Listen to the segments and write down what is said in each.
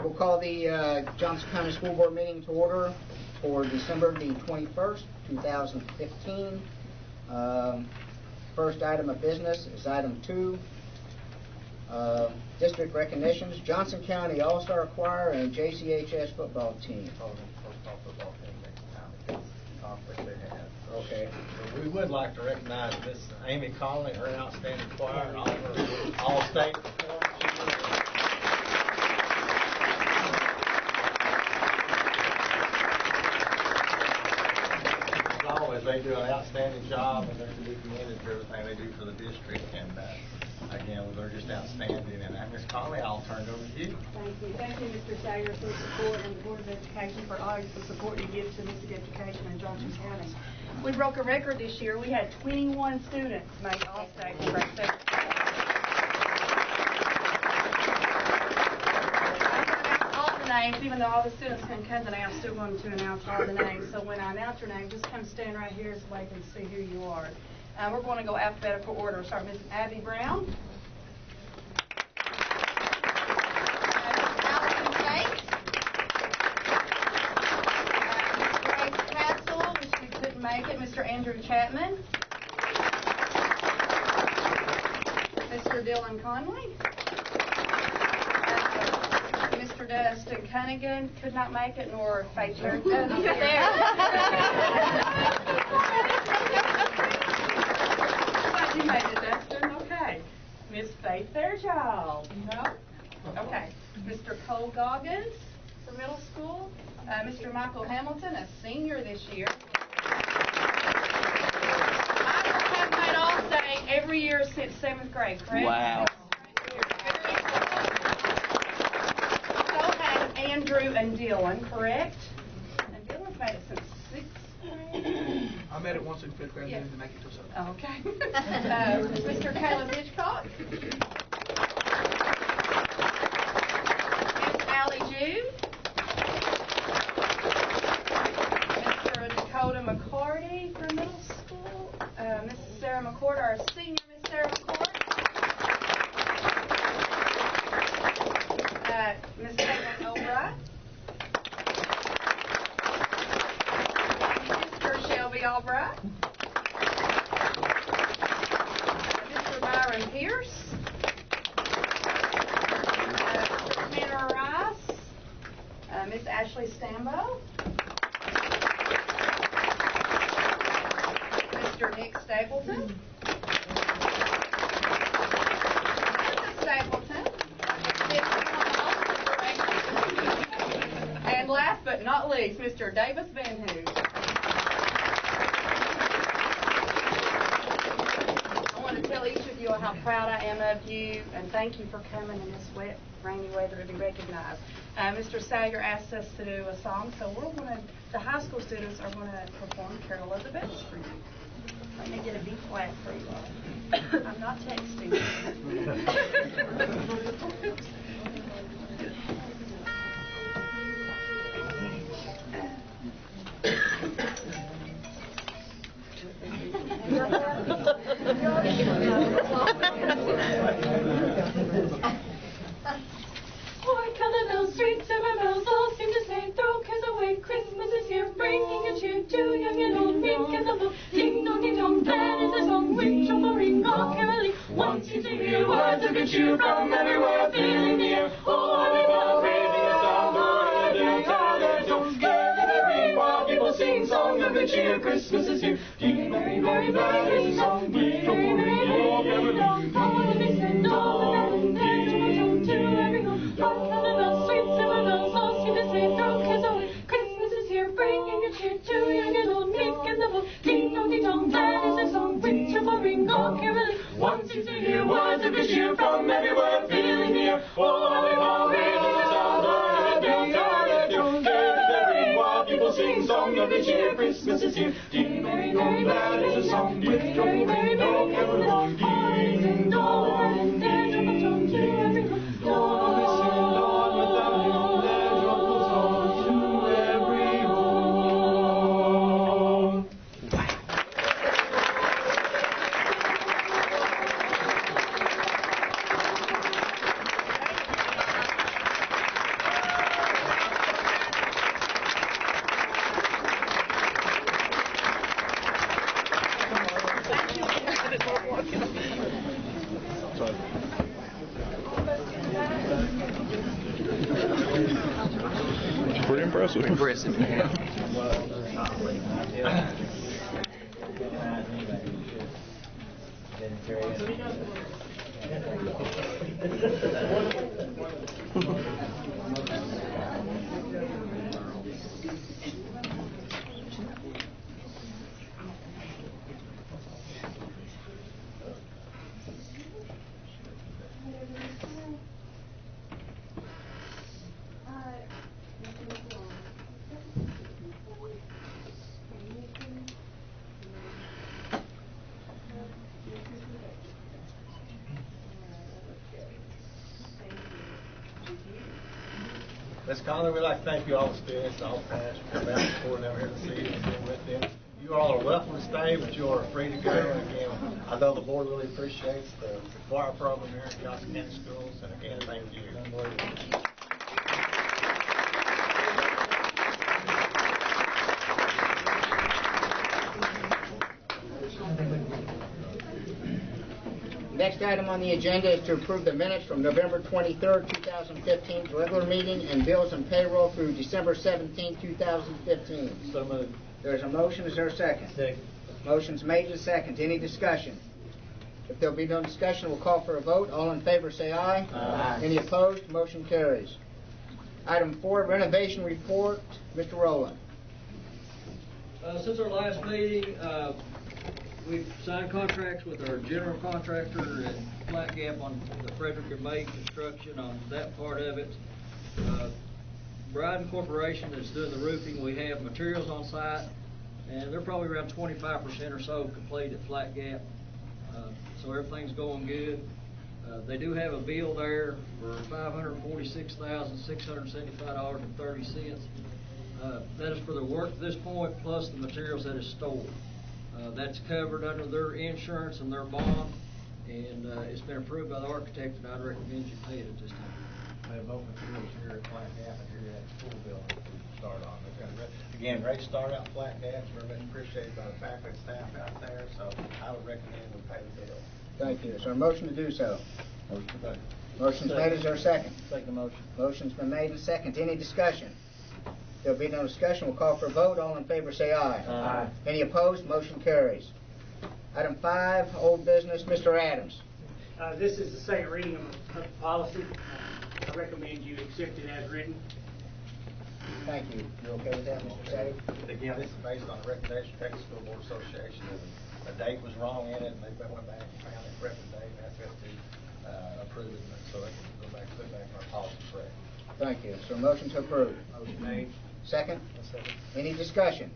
We'll call the Johnson County School Board meeting to order for December the 21st, 2015. First item of business is item 2. District recognitions, Johnson County All-Star Choir and JCHS football team. Football team next time because of the conflict they have. Okay. But we would like to recognize Miss Amy Conley, her outstanding choir, and all her all-state performances. As always, they do an outstanding job, and they're to be commended for everything they do for the district. And again, they're just outstanding. And Miss Conley, I'll turn it over to you. Thank you. Thank you, Mr. Sager, for the support, and the Board of Education for all the support you give to Mississippi Education in Johnson County. We broke a record this year. We had 21 students make All-State for grade 7. All the names, even though all the students couldn't come today, I'm still going to announce all the names. So when I announce your name, just come stand right here so they can see who you are. We're going to go alphabetical order. We'll start with Miss Abby Brown. Make it, Mr. Andrew Chapman, Mr. Dylan Conley, Mr. Dustin Cunningham could not make it, nor Faith there. You made it, Dustin. Okay. Miss Faith Fairchild. No. Okay. Mr. Cole Goggins for middle school. Mr. Michael Hamilton, a senior this year. Every year since 7th grade, correct? Wow. So have Andrew and Dylan, correct? And Dylan's made it since 6th grade. I made it once in 5th grade, and didn't make it till 7th. Okay. Mr. Caleb Hitchcock. Miss Allie Jude. Mr. Dakota McCarty for middle school. Mrs. Sarah McCord, our senior Miss Sarah McCord. Miss Caitlin O'Brien. Mr. Shelby Albright. Mr. Byron Pierce. Mr. Tanner Rice. Miss Ashley Stambo. Mr. Nick Stapleton. Mrs. Stapleton. And last but not least, Mr. Davis Van Hoos. I want to tell each of you how proud I am of you, and thank you for coming in this wet, rainy weather to be recognized. Mr. Sager asked us to do a song, so the high school students are going to perform Carol of the Bells for you. Let me get a B flat for you all. I'm not texting. Bells, streets of our bells all seem to say, throw cares away, Christmas is here, bringing good cheer to young and old, meek and humble. Ding dong, that is a song which will ring all caroling. Wants you to hear words of good cheer from everywhere, filling the air. Oh, holly bells, raising a sound, oh, dear, their tones, gaily they ring, while people sing songs of good cheer. Christmas is here. Ding, very, very glad is a song which will ring all caroling. Holiday send all the bells, their tone to every home. Christmas is here, bringing a cheer to young and old, meek and humble. Ding dong, that is a song which will ring all caroling. Wants you to hear words of good cheer from everywhere, filling the air. Oh, holly ball, raising a sound, oh, dear, while people sing songs of good cheer. Christmas is here. Ding dong, that is a song which will ring all caroling. Ding dong, their trumpets home to every home. impressive. Impressive. Ms. Conley, we'd like to thank you all the students, all the parents for coming out and supporting them here this evening and being with them. You all are welcome to stay, but you are free to go. And again, I know the board really appreciates the choir program here at Johnson County Schools, and again, thank you. Next item on the agenda is to approve the minutes from November 23rd, 2015, regular meeting, and bills and payroll through December 17th, 2015. So moved. There's a motion. Is there a second? Second. Motion's made and second. Any discussion? If there'll be no discussion, we'll call for a vote. All in favor say aye. Aye. Any opposed? Motion carries. Item 4, renovation report. Mr. Rowland. Since our last meeting, we've signed contracts with our general contractor at Flat Gap on the Frederick and May construction on that part of it. Bryden Corporation is doing the roofing. We have materials on site, and they're probably around 25% or so complete at Flat Gap. So everything's going good. They do have a bill there for $546,675.30. That is for the work at this point, plus the materials that is stored. That's covered under their insurance and their bond, and it's been approved by the architect, and I'd recommend you pay it at this time. We have both materials here at Flat Gap and here at the school building to start on. Again, great start out Flat Gap. We're much appreciated by the faculty and staff out there, so I would recommend we pay the bill. Thank you. Is there a motion to do so? Motion to pay. Motion's made. Is there a second? Second motion. Motion's been made and second. Any discussion? There'll be no discussion. We'll call for a vote. All in favor say aye. Aye. Any opposed? Motion carries. Item 5, old business. Mr. Adams. This is the second reading of the policy. I recommend you accept it as written. Thank you. You okay with that, Mr. Sadie? Again, this is based on the recommendation of Texas School Board Association. The date was wrong in it, and they went back and found the correct date, and that's what to approve it, so they can go back, put it back in our policy correct. Thank you. So motion to approve. Motion made. Second? Second. Any discussion?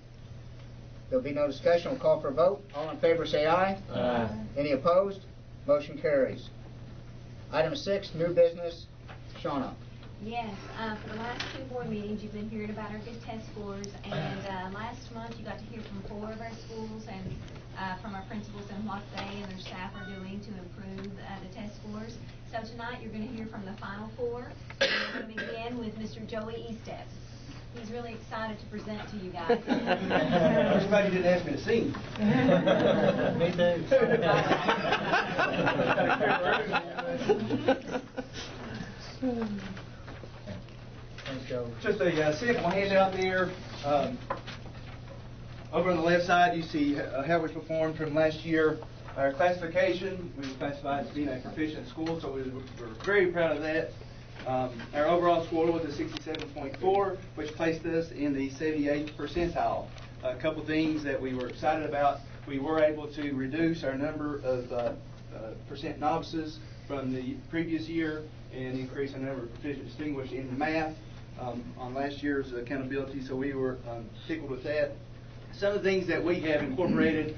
There'll be no discussion. We'll call for a vote. All in favor say aye. Aye. Any opposed? Motion carries. Item 6, new business. Shauna. Yes, for the last 2 board meetings, you've been hearing about our good test scores, and last month you got to hear from 4 of our schools and from our principals and what they and their staff are doing to improve the test scores. So tonight you're going to hear from the final 4. And we're going to begin with Mr. Joey Estep. He's really excited to present to you guys. Everybody didn't ask me to sing. Me too. Thanks, Joe. Just a simple handout there. Over on the left side, you see how we performed from last year. Our classification, we were classified as being a proficient school, so we're very proud of that. Our overall score was a 67.4, which placed us in the 78th percentile. A couple things that we were excited about: we were able to reduce our number of percent novices from the previous year and increase our number of proficient distinguished in math on last year's accountability, so we were tickled with that. Some of the things that we have implemented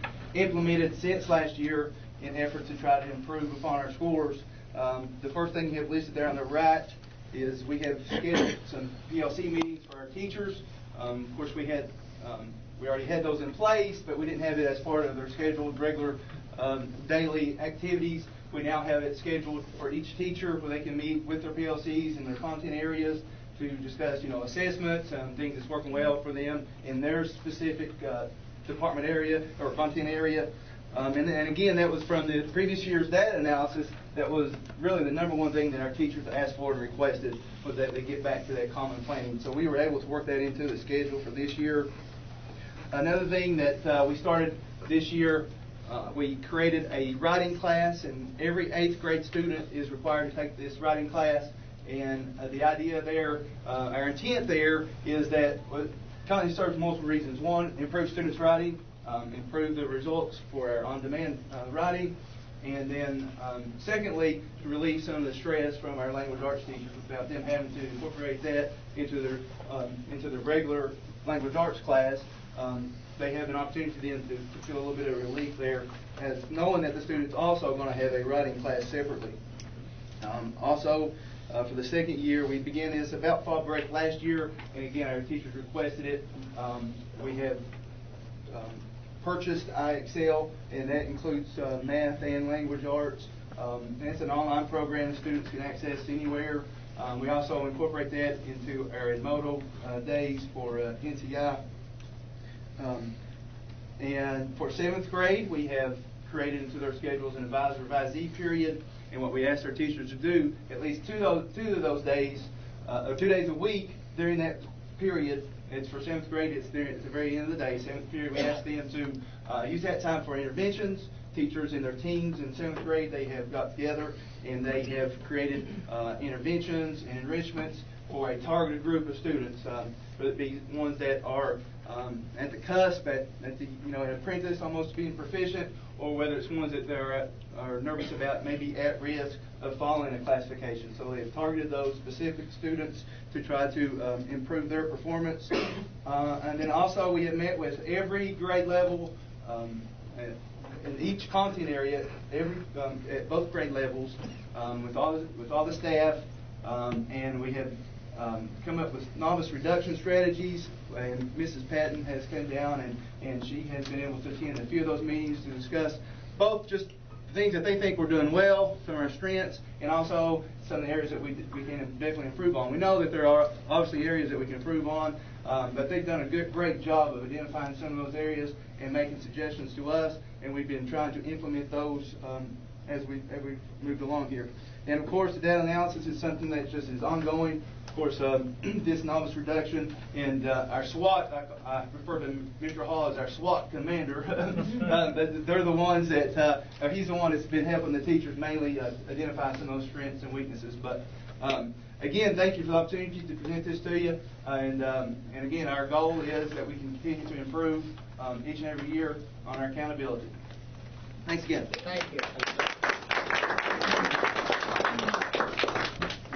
since last year in effort to try to improve upon our scores. The first thing you have listed there on the right is we have scheduled some PLC meetings for our teachers. Of course, we already had those in place, but we didn't have it as part of their scheduled regular daily activities. We now have it scheduled for each teacher where they can meet with their PLCs in their content areas to discuss, assessments and things that's working well for them in their specific department area or content area. And again, that was from the previous year's data analysis. That was really the number one thing that our teachers asked for and requested, was that they get back to that common planning. So we were able to work that into the schedule for this year. Another thing that we started this year, we created a writing class, and every 8th grade student is required to take this writing class. And the idea there, our intent there, is that it kind of serves multiple reasons. One, improve students' writing, improve the results for our on-demand writing, and then secondly, to relieve some of the stress from our language arts teachers without them having to incorporate that into their regular language arts class. They have an opportunity then to feel a little bit of relief there, as knowing that the student's also going to have a writing class separately. Also, for the second year, we began this about fall break last year, and again, our teachers requested it. We have purchased iExcel, and that includes math and language arts. And it's an online program students can access anywhere. We also incorporate that into our Edmodo days for NCI. And for 7th grade, we have created into their schedules an advisor-advisee period. And what we asked our teachers to do, at least two of those days, or 2 days a week during that period. It's for 7th grade, it's at the very end of the day, 7th period. We asked them to use that time for interventions. Teachers in their teams in 7th grade, they have got together and they have created interventions and enrichments for a targeted group of students, whether it be ones that are at the cusp, at the an apprentice, almost being proficient, or whether it's ones that are nervous about, maybe at risk of falling in a classification. So they've targeted those specific students to try to improve their performance. And then also we have met with every grade level in each content area, at both grade levels, with all the staff, and we have come up with novice reduction strategies. And Mrs. Patton has come down and she has been able to attend a few of those meetings to discuss both just things that they think we're doing well, some of our strengths, and also some of the areas that we can definitely improve on. We know that there are obviously areas that we can improve on, but they've done a great job of identifying some of those areas and making suggestions to us, and we've been trying to implement those as we've moved along here. And of course, the data analysis is something that just is ongoing. Of course, this novice reduction and our SWAT, I refer to Mr. Hall as our SWAT commander. They're the ones that, he's the one that's been helping the teachers mainly identify some of those strengths and weaknesses. But again, thank you for the opportunity to present this to you. And again, our goal is that we can continue to improve each and every year on our accountability. Thanks again. Thank you.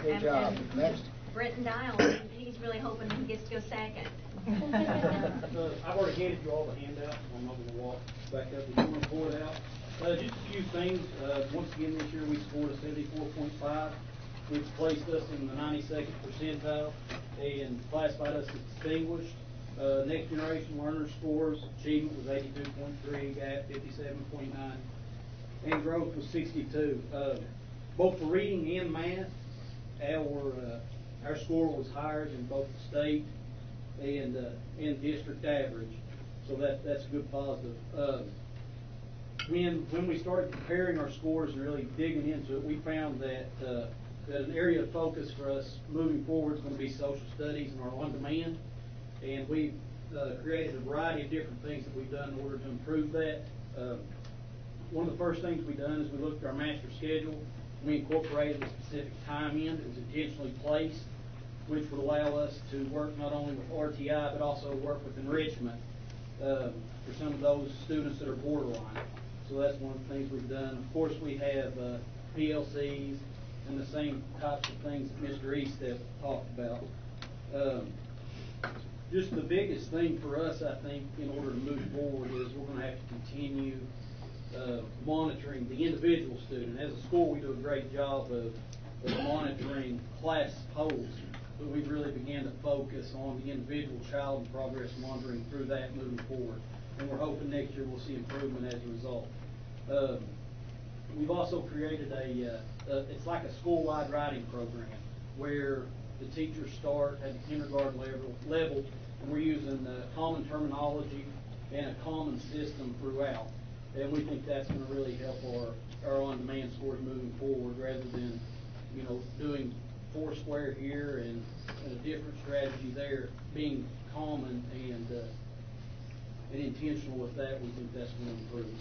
Good job. Next. Brenton Dial, he's really hoping he gets to go second. I've already handed you all the handout. I'm not going to walk back up. If you want to pull it out. Just a few things. Once again, this year we scored a 74.5, which placed us in the 92nd percentile and classified us as distinguished. Next generation learner scores, achievement was 82.3, gap 57.9, and growth was 62. Both for reading and math, our score was higher than both the state and district average, so that's a good positive. When we started comparing our scores and really digging into it, we found that an area of focus for us moving forward is going to be social studies and our on-demand, and we've created a variety of different things that we've done in order to improve that. One of the first things we've done is we looked at our master schedule. We incorporated a specific time in that was intentionally placed, which would allow us to work not only with RTI but also work with enrichment for some of those students that are borderline. So that's one of the things we've done. Of course, we have PLCs and the same types of things that Mr. Eastep talked about. Just the biggest thing for us, I think, in order to move forward is we're going to have to continue monitoring the individual student. As a school, we do a great job of monitoring class wholes, but we've really began to focus on the individual child and progress monitoring through that moving forward. And we're hoping next year we'll see improvement as a result. We've also created it's like a school-wide writing program where the teachers start at the kindergarten level, and we're using common terminology and a common system throughout. And we think that's gonna really help our on-demand scores moving forward, rather than, doing Foursquare here and a different strategy there. Being common and intentional with that, we think that's gonna improve.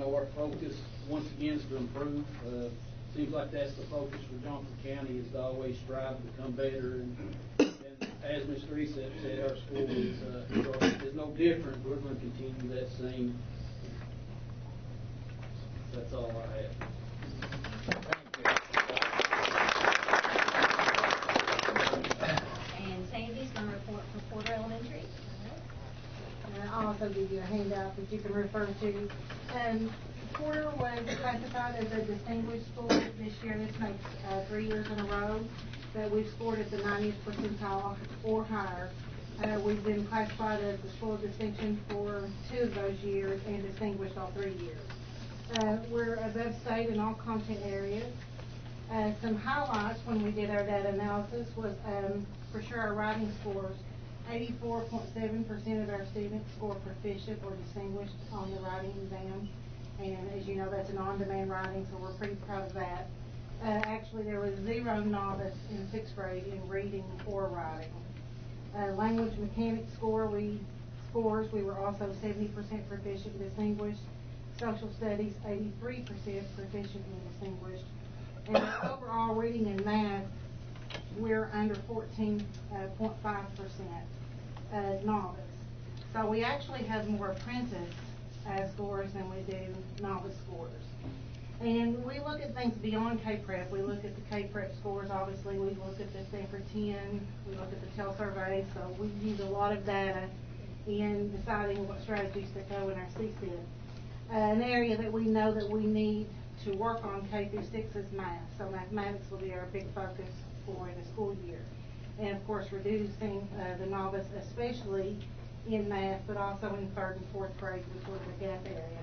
Our focus, once again, is to improve. Seems like that's the focus for Johnson County, is to always strive to become better. And as Ms. Reset said, our school is no different. We're going to continue that same. That's all I have. And Sandy's going to report for Porter Elementary. I'll also give you a handout that you can refer to. Porter was classified as a distinguished school this year. This makes 3 years in a row that we've scored at the 90th percentile or higher. We've been classified as the school of distinction for 2 of those years and distinguished all 3 years. We're above state in all content areas. Some highlights when we did our data analysis was for sure our writing scores. 84.7% of our students score proficient or distinguished on the writing exam. And as you know, that's an on-demand writing, so we're pretty proud of that. Actually, there was 0 novice in 6th grade in reading or writing. Language mechanics scores, we were also 70% proficient and distinguished. Social studies, 83% proficient and distinguished. And overall reading and math, we're under 14.5% novice. So we actually have more apprentice scores than we do novice scores. And we look at things beyond K-Prep. We look at the K-Prep scores, obviously. We look at the Stanford 10. We look at the TEL survey. So we use a lot of data in deciding what strategies to go in our CSIP. An area that we know that we need to work on K through 6 is math. So mathematics will be our big focus for the school year. And of course, reducing the novice, especially in math, but also in 3rd and 4th grade, which was a gap area.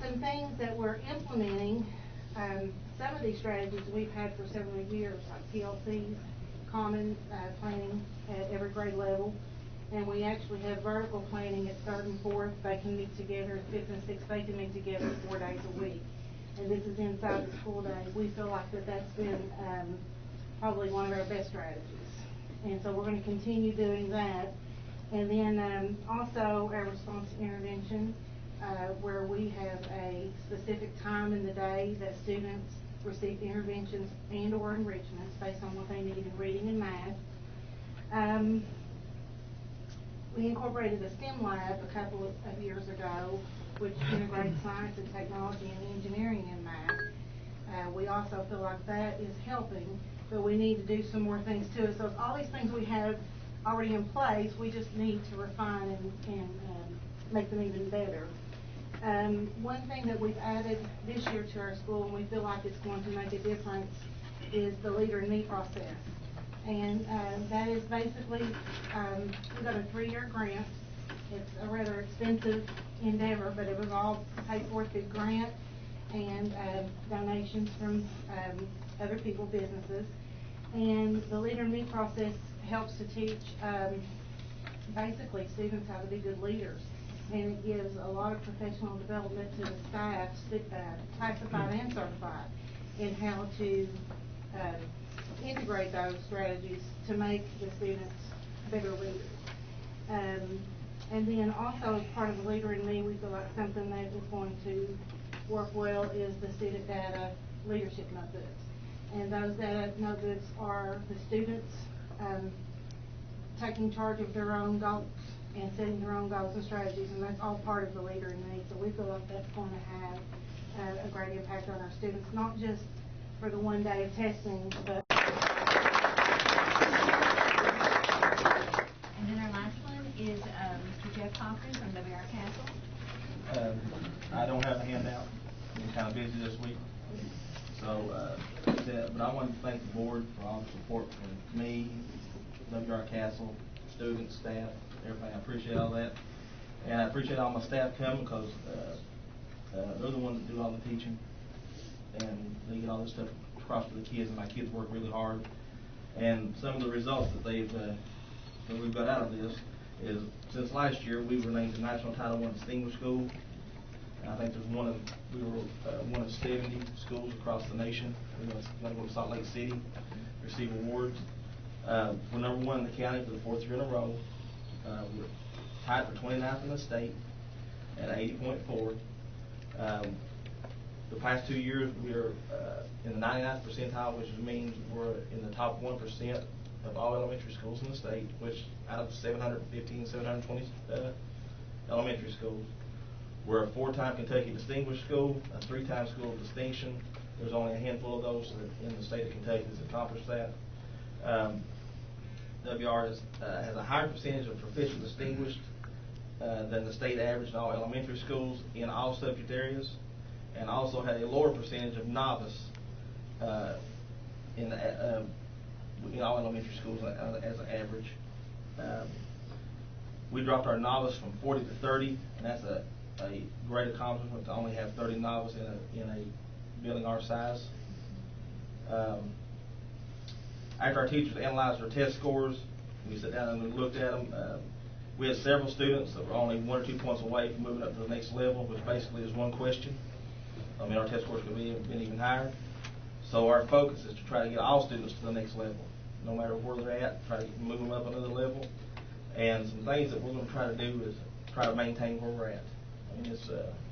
Some things that we're implementing, some of these strategies we've had for several years, like PLCs, common planning at every grade level. And we actually have vertical planning at 3rd and 4th. They can meet together. 5th and 6th, they can meet together 4 days a week. And this is inside the school day. We feel like that's been probably one of our best strategies. And so we're going to continue doing that. And then also our response to intervention, where we have a specific time in the day that students receive interventions and or enrichments based on what they need in reading and math. We incorporated a STEM lab a couple of years ago, which integrates science and technology and engineering in math. We also feel like that is helping, but we need to do some more things too. So all these things we have already in place, we just need to refine and make them even better. One thing that we've added this year to our school, and we feel like it's going to make a difference, is the Leader in Me process. And that is basically, we got a 3-year grant. It's a rather expensive endeavor, but it was all paid for through grant and donations from other people, businesses. And the Leader in Me process helps to teach basically students how to be good leaders. And it gives a lot of professional development to the staff, classified and certified, in how to integrate those strategies to make the students better leaders. And then also as part of the Leader in Me, we feel like something that is going to work well is the student data leadership notebooks. And those data notebooks are the students taking charge of their own goals and setting their own goals and strategies, and that's all part of the Leader in Me. So we feel like that's going to have a great impact on our students, not just for the one day of testing, but. And then our last one is Mr. Jeff Cochran from W.R. Castle. I don't have a handout. I'm kind of busy this week. So, but I want to thank the board for all the support from me, W.R. Castle, students, staff, everything. I appreciate all that. And I appreciate all my staff coming because they're the ones that do all the teaching. And they get all this stuff across to the kids, and my kids work really hard. And some of the results that we've got out of this is since last year, we were named the National Title I Distinguished School. And I think we were one of 70 schools across the nation. We went to Salt Lake City, receive awards. We're number 1 in the county for the 4th year in a row. We're tied for 29th in the state at 80.4. The past 2 years, we're in the 99th percentile, which means we're in the top 1% of all elementary schools in the state, which out of 715, 720 elementary schools. We're a 4-time Kentucky Distinguished School, a 3-time School of Distinction. There's only a handful of those in the state of Kentucky that's accomplished that. WR has a higher percentage of proficient distinguished than the state average in all elementary schools in all subject areas, and also had a lower percentage of novice in all elementary schools as an average. We dropped our novice from 40 to 30, and that's a great accomplishment to only have 30 novice in a building our size. After our teachers analyzed our test scores, we sat down and we looked at them. We had several students that were only 1 or 2 points away from moving up to the next level, which basically is one question. I mean, our test scores could have been even higher. So our focus is to try to get all students to the next level, no matter where they're at, try to move them up another level. And some things that we're going to try to do is try to maintain where we're at. I mean,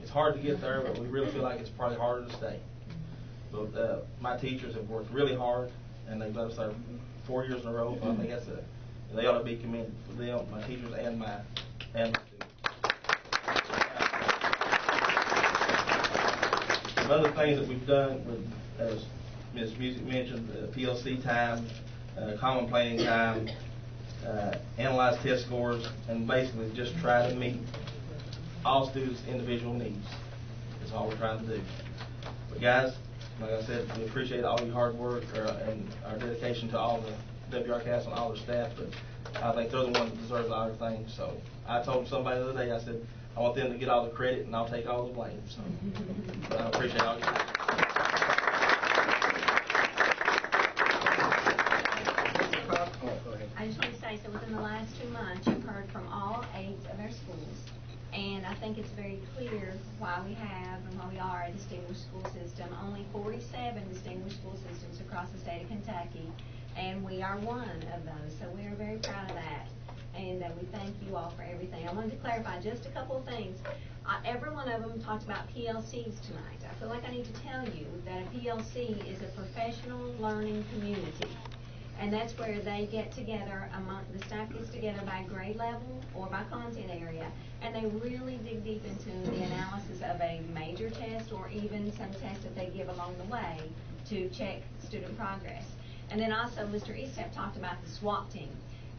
it's hard to get there, but we really feel like it's probably harder to stay. But my teachers have worked really hard, and they've let us there 4 years in a row. So I think they ought to be commended for them, my teachers and my students. Some other things that we've done, as Ms. Music mentioned, PLC time, common planning time, analyze test scores, and basically just try to meet all students' individual needs. That's all we're trying to do. But guys, like I said, we appreciate all your hard work and our dedication to all the WR Castle and all their staff, but I think they're the ones that deserve all the things. So I told somebody the other day, I said, I want them to get all the credit and I'll take all the blame. So but I appreciate all your time. I just want to say, so within the last 2 months, you've heard from all 8 of our schools, and I think it's very clear why we have and why we are a distinguished school system. Only 47 distinguished school systems across the state of Kentucky, and we are one of those, so we are very proud of that. And we thank you all for everything. I wanted to clarify just a couple of things. Every one of them talked about PLCs tonight. I feel like I need to tell you that a PLC is a professional learning community. And that's where they get together, the staff gets together by grade level or by content area, and they really dig deep into the analysis of a major test or even some tests that they give along the way to check student progress. And then also Mr. Estep talked about the SWAT team.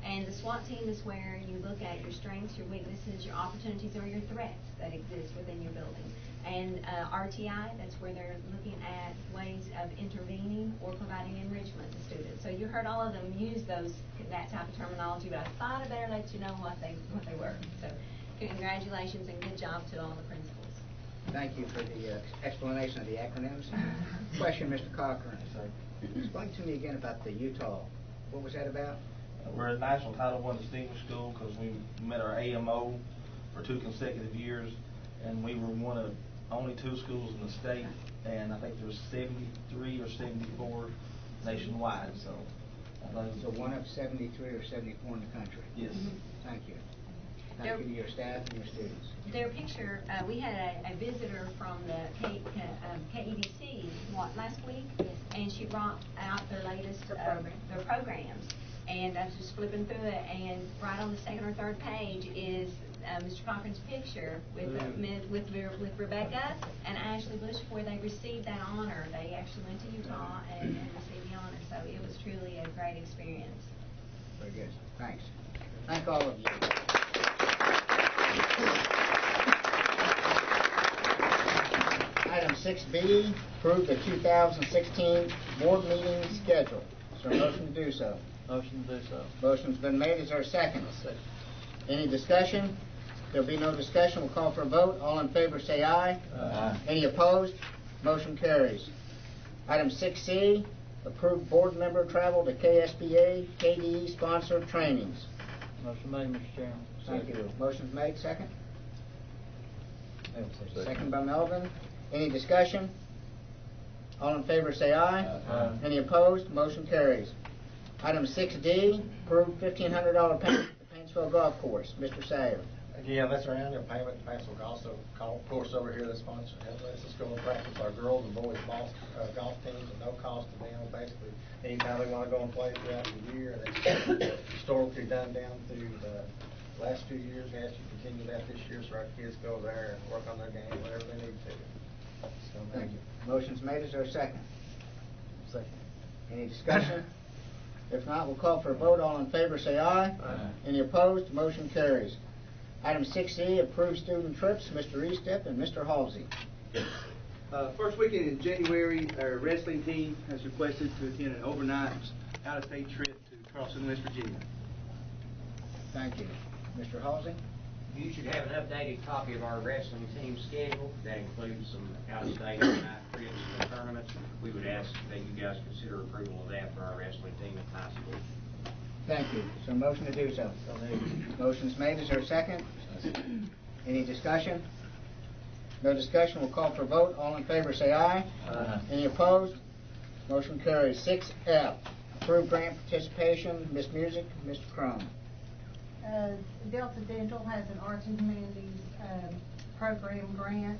And the SWAT team is where you look at your strengths, your weaknesses, your opportunities, or your threats that exist within your building. And RTI, that's where they're looking at ways of intervening or providing enrichment to students. So you heard all of them use that type of terminology, but I thought I'd better let you know what they were. So congratulations and good job to all the principals. Thank you for the explanation of the acronyms. Question, Mr. Cochran. Explain to me again about the Utah. What was that about? We're a National Title I Distinguished School because we met our AMO for 2 consecutive years, and we were one of only 2 schools in the state, and I think there's 73 or 74 nationwide. So one of 73 or 74 in the country. Yes. Thank you. Thank you to your staff and your students. Their picture, we had a visitor from the KEDC last week, and she brought out their latest their programs. And I was just flipping through it, and right on the 2nd or 3rd page is Mr. Cochran's picture with Rebecca and Ashley Bush, where they received that honor. They actually went to Utah and received the honor, so it was truly a great experience. Very good. Thanks. Thank all of you. Item 6B, approve the 2016 board meeting schedule. Is there a motion to do so? Motion to do so. Motion's been made. Is there a second? Second. Any discussion? There'll be no discussion. We'll call for a vote. All in favor say aye. Aye. Any opposed? Motion carries. Item 6C, approve board member travel to KSBA, KDE sponsored trainings. Motion made, Mr. Chairman. Thank you. Motion's made, second? Second by Melvin. Any discussion? All in favor say aye. Aye. Any opposed? Motion carries. Item 6D, approve $1,500 payment to the Paintsville Golf Course. Mr. Sayer. Again, that's our annual payment to Paintsville Golf Course over here this month. Lets us go and practice our girls and boys golf teams at no cost to them. Basically, anytime they want to go and play throughout the year, and it's historically done down through the last 2 years. We actually continue that this year, so our kids go there and work on their game, whatever they need to. So, Thank you. Motion's made. Is there a second? Second. Any discussion? If not, we'll call for a vote. All in favor say aye. Aye. Any opposed? Motion carries. Item 6E, approve student trips. Mr. Eastep and Mr. Halsey. First weekend in January, our wrestling team has requested to attend an overnight out-of-state trip to Charleston, West Virginia. Thank you. Mr. Halsey? You should have an updated copy of our wrestling team schedule. That includes some out-of-state overnight trips and tournaments. We would ask that you guys consider approval of that for our wrestling team at high school. Thank you. Is there a motion to do so? Motion's made. Is there a second? Any discussion? No discussion. We'll call for a vote. All in favor say aye. Aye. Any opposed? Motion carries. 6F, approve grant participation. Miss Music, Mr. Crum. Delta Dental has an Arts and Humanities program grant.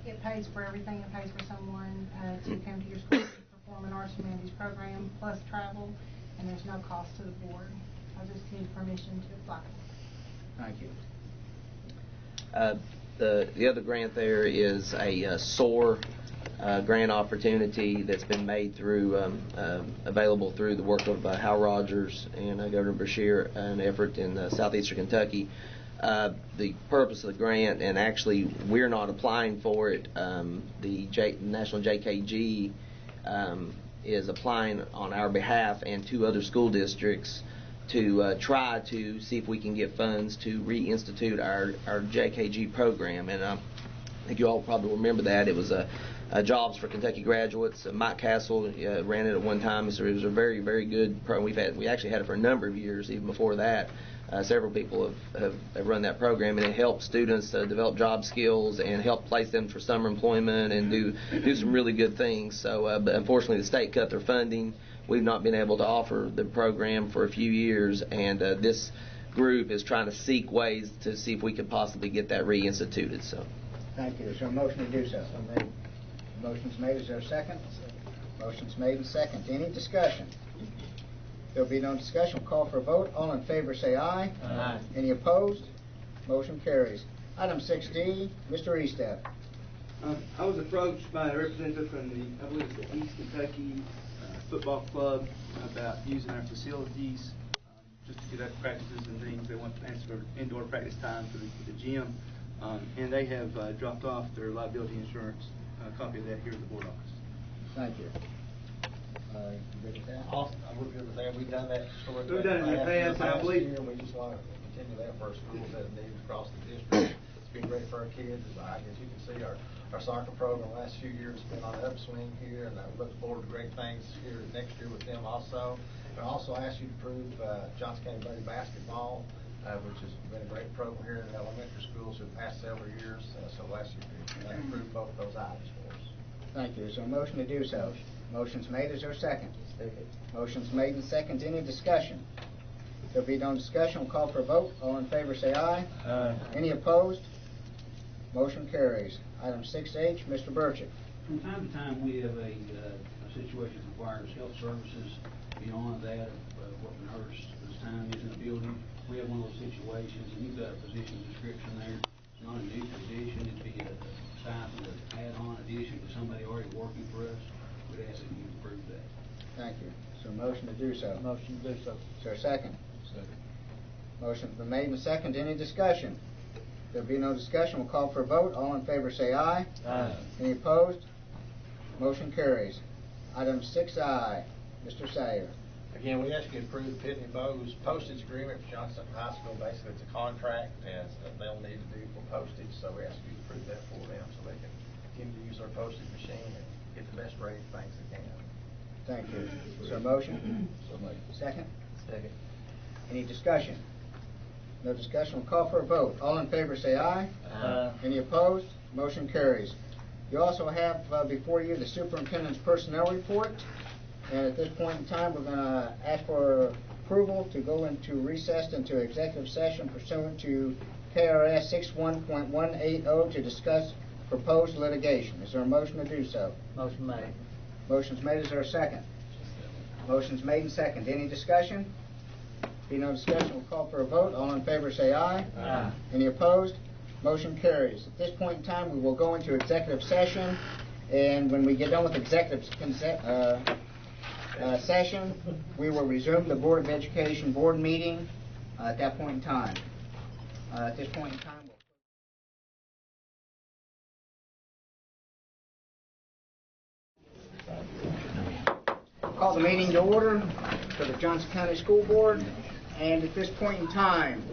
It pays for everything. It pays for someone to come to your school to perform an Arts and Humanities program plus travel, and there's no cost to the board. I just need permission to apply. Thank you. The other grant there is a SOAR grant opportunity that's been made through available through the work of Hal Rogers and Governor Beshear, an effort in southeastern Kentucky. The purpose of the grant, and actually we're not applying for it, the National JKG is applying on our behalf and 2 other school districts to try to see if we can get funds to reinstitute our JKG program. And I think you all probably remember that. It was a Jobs for Kentucky Graduates. Mike Castle ran it at one time. So it was a very, very good program. We actually had it for a number of years. Even before that, several people have run that program, and it helps students develop job skills and help place them for summer employment and do some really good things. So, but unfortunately, the state cut their funding. We've not been able to offer the program for a few years, and this group is trying to seek ways to see if we could possibly get that reinstituted. So, Thank you. Is there a motion to do so? Motion's made. Is there a second? Motion's made and second. Any discussion? There'll be no discussion. We'll call for a vote. All in favor say aye. Aye. Any opposed? Motion carries. Item 6D, Mr. Eastep. I was approached by a representative from I believe it's the East Kentucky Football Club about using our facilities just to conduct practices and things. They want to ask for indoor practice time for the gym, and they have dropped off their liability insurance copy of that here at the board office. Thank you. You good with that? I'm real good with that. We've done that historically. We've done it in the past, and I believe- year, and we just want to continue that for our schools that have needs across the district. It's been great for our kids. As you can see, our soccer program the last few years has been on an upswing here, and I look forward to great things here next year with them also. I also ask you to approve Johnson County Buddy Basketball, which has been a great program here in the elementary schools for the past several years. So I'll ask you to approve both of those items for us. Thank you. Is there a motion to do so? Motion's made. Is there a second? Motion's made and second. Any discussion? There'll be no discussion. We'll call for a vote. All in favor say aye. Aye. Any opposed? Motion carries. Item 6H, Mr. Burchett. From time to time, we have a situation that requires health services beyond that of what the nurse's time is in the building. We have one of those situations, and you've got a position description there. It's not a new position. It'd be a stipend, an add-on addition to somebody already working for us. We'd ask that you approve that. Thank you. Is there a motion to do so? Motion to do so. Is there a second? Second. Motion's been made and second. Any discussion? There'll be no discussion. We'll call for a vote. All in favor say aye. Aye. Any opposed? Motion carries. Item 6I, Mr. Sayer. Again, we ask you to approve Pitney Bowes postage agreement for Johnson High School. Basically, it's a contract and they'll need to do for postage, so we ask you to approve that for them so they can continue to use our postage machine and get the best rate things they can. Thank you. Is there a motion? So moved. Second? Second. Any discussion? No discussion. We'll call for a vote. All in favor say aye. Any opposed? Motion carries. You also have before you the superintendent's personnel report. And at this point in time, we're going to ask for approval to go into recess into executive session pursuant to KRS 61.180 to discuss proposed litigation. Is there a motion to do so? Motion made. Motion's made. Is there a second? Motion's made and second. Any discussion? Be no discussion, we'll call for a vote. All in favor say aye. Aye. Any opposed? Motion carries. At this point in time, we will go into executive session, and when we get done with executive session, we will resume the Board of Education board meeting at that point in time. At this point in time, we'll call the meeting to order for the Johnson County School Board. And at this point in time,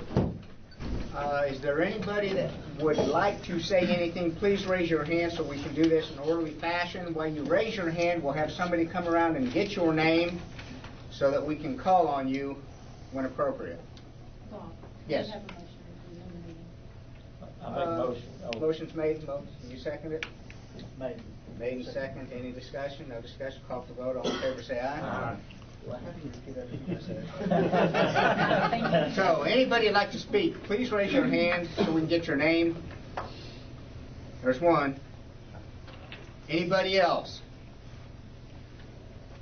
is there anybody that would like to say anything? Please raise your hand so we can do this in an orderly fashion. While you raise your hand, we'll have somebody come around and get your name so that we can call on you when appropriate. Yes. I make a motion. Motion's made. You second it? Made. Made and second. Any discussion? No discussion. Call for vote. All in favor say aye. Aye. Well, how do you repeat everything? So, anybody would like to speak, please raise your hand so we can get your name. There's one. Anybody else?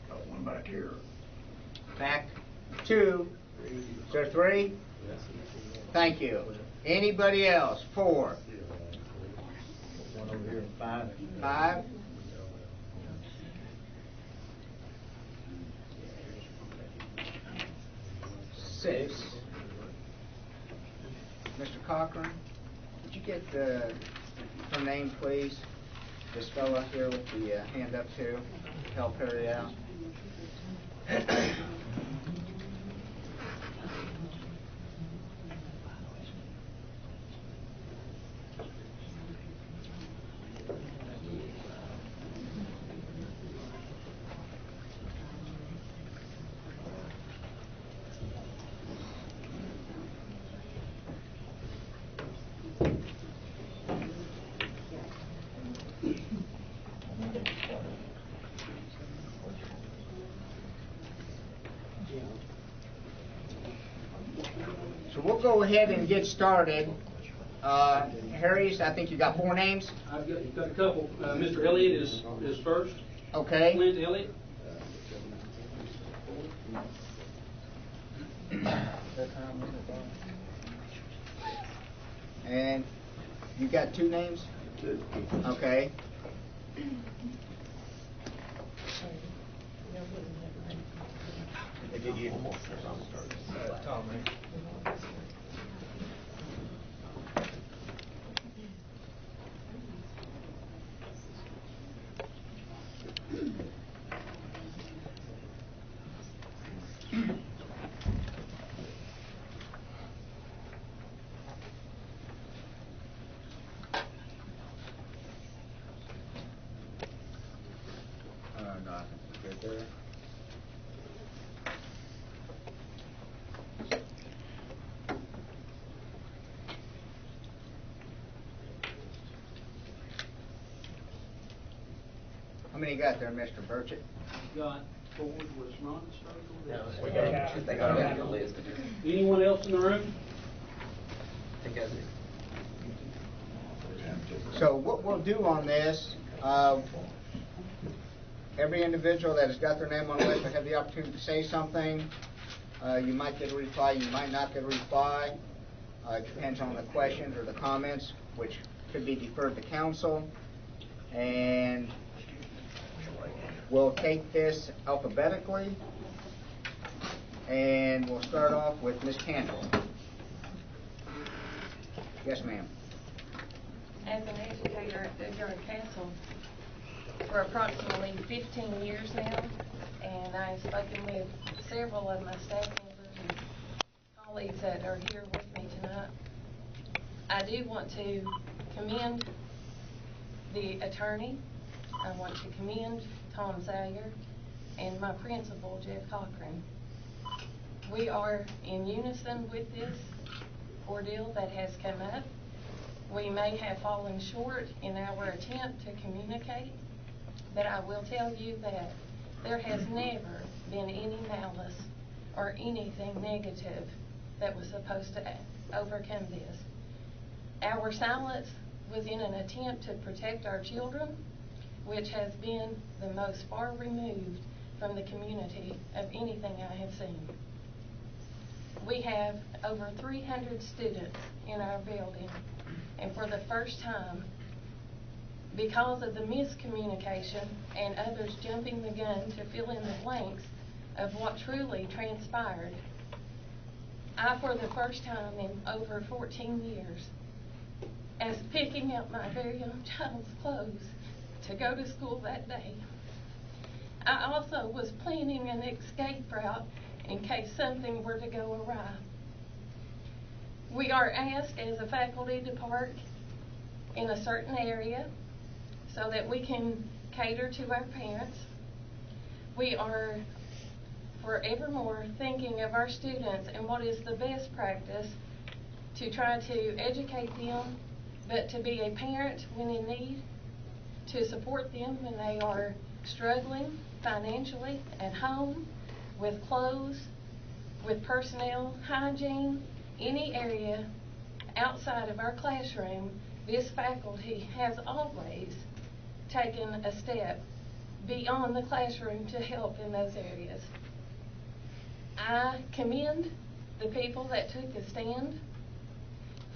Got one back here. Back. Two. Is there three? Thank you. Anybody else? Four. One over here, five. Five. Six. Mr. Cochran, would you get her name, please? This fellow here with the hand up too, to help her out. So we'll go ahead and get started. Harry's, I think you got four names. You've got a couple. Mr. Elliott is first. Okay. Clint Elliott. And you got two names? Two. Okay. They did you. Tom, man. No, I think it's good there. How many you got there, Mr. Burchett? Got forward was Ron started. They got it on the list. Anyone else in the room? So what we'll do on this, every individual that has got their name on the list will have the opportunity to say something. You might get a reply, you might not get a reply. It depends on the questions or the comments, which could be deferred to council. And we'll take this alphabetically. And we'll start off with Ms. Candle. Yes, ma'am. As an educator at Durham Castle for approximately 15 years now, and I've spoken with several of my staff members and colleagues that are here with me tonight. I do want to commend the attorney. I want to commend Tom Salyer and my principal, Jeff Cochran. We are in unison with this. ordeal that has come up. We may have fallen short in our attempt to communicate, but I will tell you that there has never been any malice or anything negative that was supposed to overcome this. Our silence was in an attempt to protect our children, which has been the most far removed from the community of anything I have seen. We have over 300 students in our building, and for the first time, because of the miscommunication and others jumping the gun to fill in the blanks of what truly transpired, I, for the first time in over 14 years, as picking up my very own child's clothes to go to school that day, I also was planning an escape route in case something were to go awry. We are asked as a faculty to park in a certain area so that we can cater to our parents. We are forevermore thinking of our students and what is the best practice to try to educate them, but to be a parent when in need, to support them when they are struggling financially at home, with clothes, with personnel, hygiene, any area outside of our classroom. This faculty has always taken a step beyond the classroom to help in those areas. I commend the people that took a stand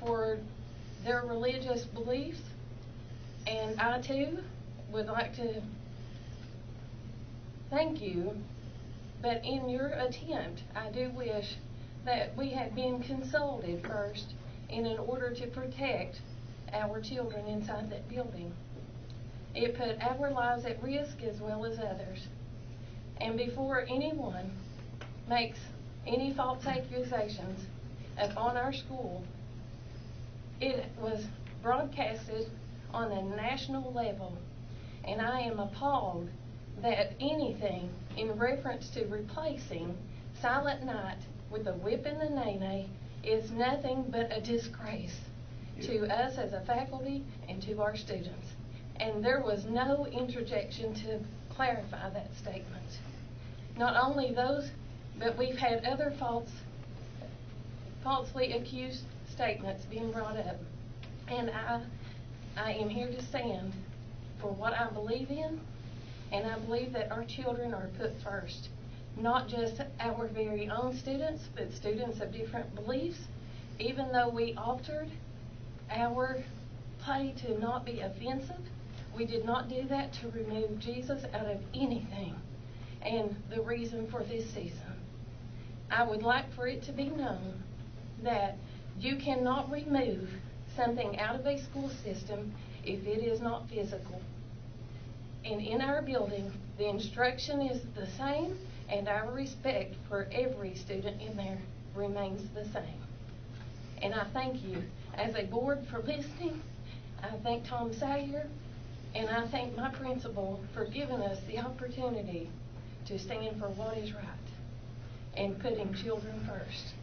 for their religious beliefs, and I too would like to thank you, but in your attempt, I do wish that we had been consulted first in order to protect our children inside that building. It put our lives at risk as well as others. And before anyone makes any false accusations upon our school, it was broadcasted on a national level, and I am appalled that anything in reference to replacing Silent Night with a whip in the nay-nay is nothing but a disgrace to us as a faculty and to our students. And there was no interjection to clarify that statement. Not only those, but we've had other falsely accused statements being brought up. And I am here to stand for what I believe in, and I believe that our children are put first. Not just our very own students, but students of different beliefs. Even though we altered our play to not be offensive, we did not do that to remove Jesus out of anything. And the reason for this season, I would like for it to be known that you cannot remove something out of a school system if it is not physical. And in our building, the instruction is the same, and our respect for every student in there remains the same. And I thank you as a board for listening. I thank Tom Sayer, and I thank my principal for giving us the opportunity to stand for what is right and putting children first.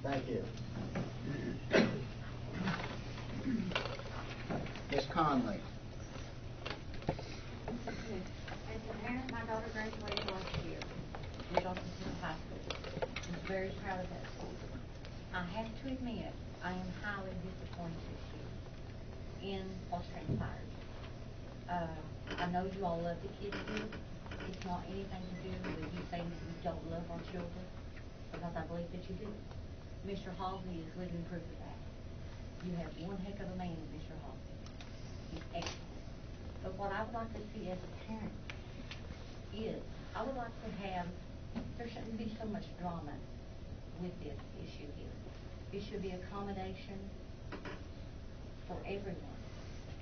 Thank you. Ms. Conley. As a parent, my daughter graduated last year from Johnson City High School. I'm very proud of that school. I have to admit, I am highly disappointed this year in what's transpired. I know you all love the kids here. It's not anything to do with you saying that you don't love our children, because I believe that you do. Mr. Halsey is living proof of that. You have one heck of a man in Mr. Halsey. He's excellent. But what I would like to see as a parent is, I would like to have, there shouldn't be so much drama with this issue here. It should be accommodation for everyone.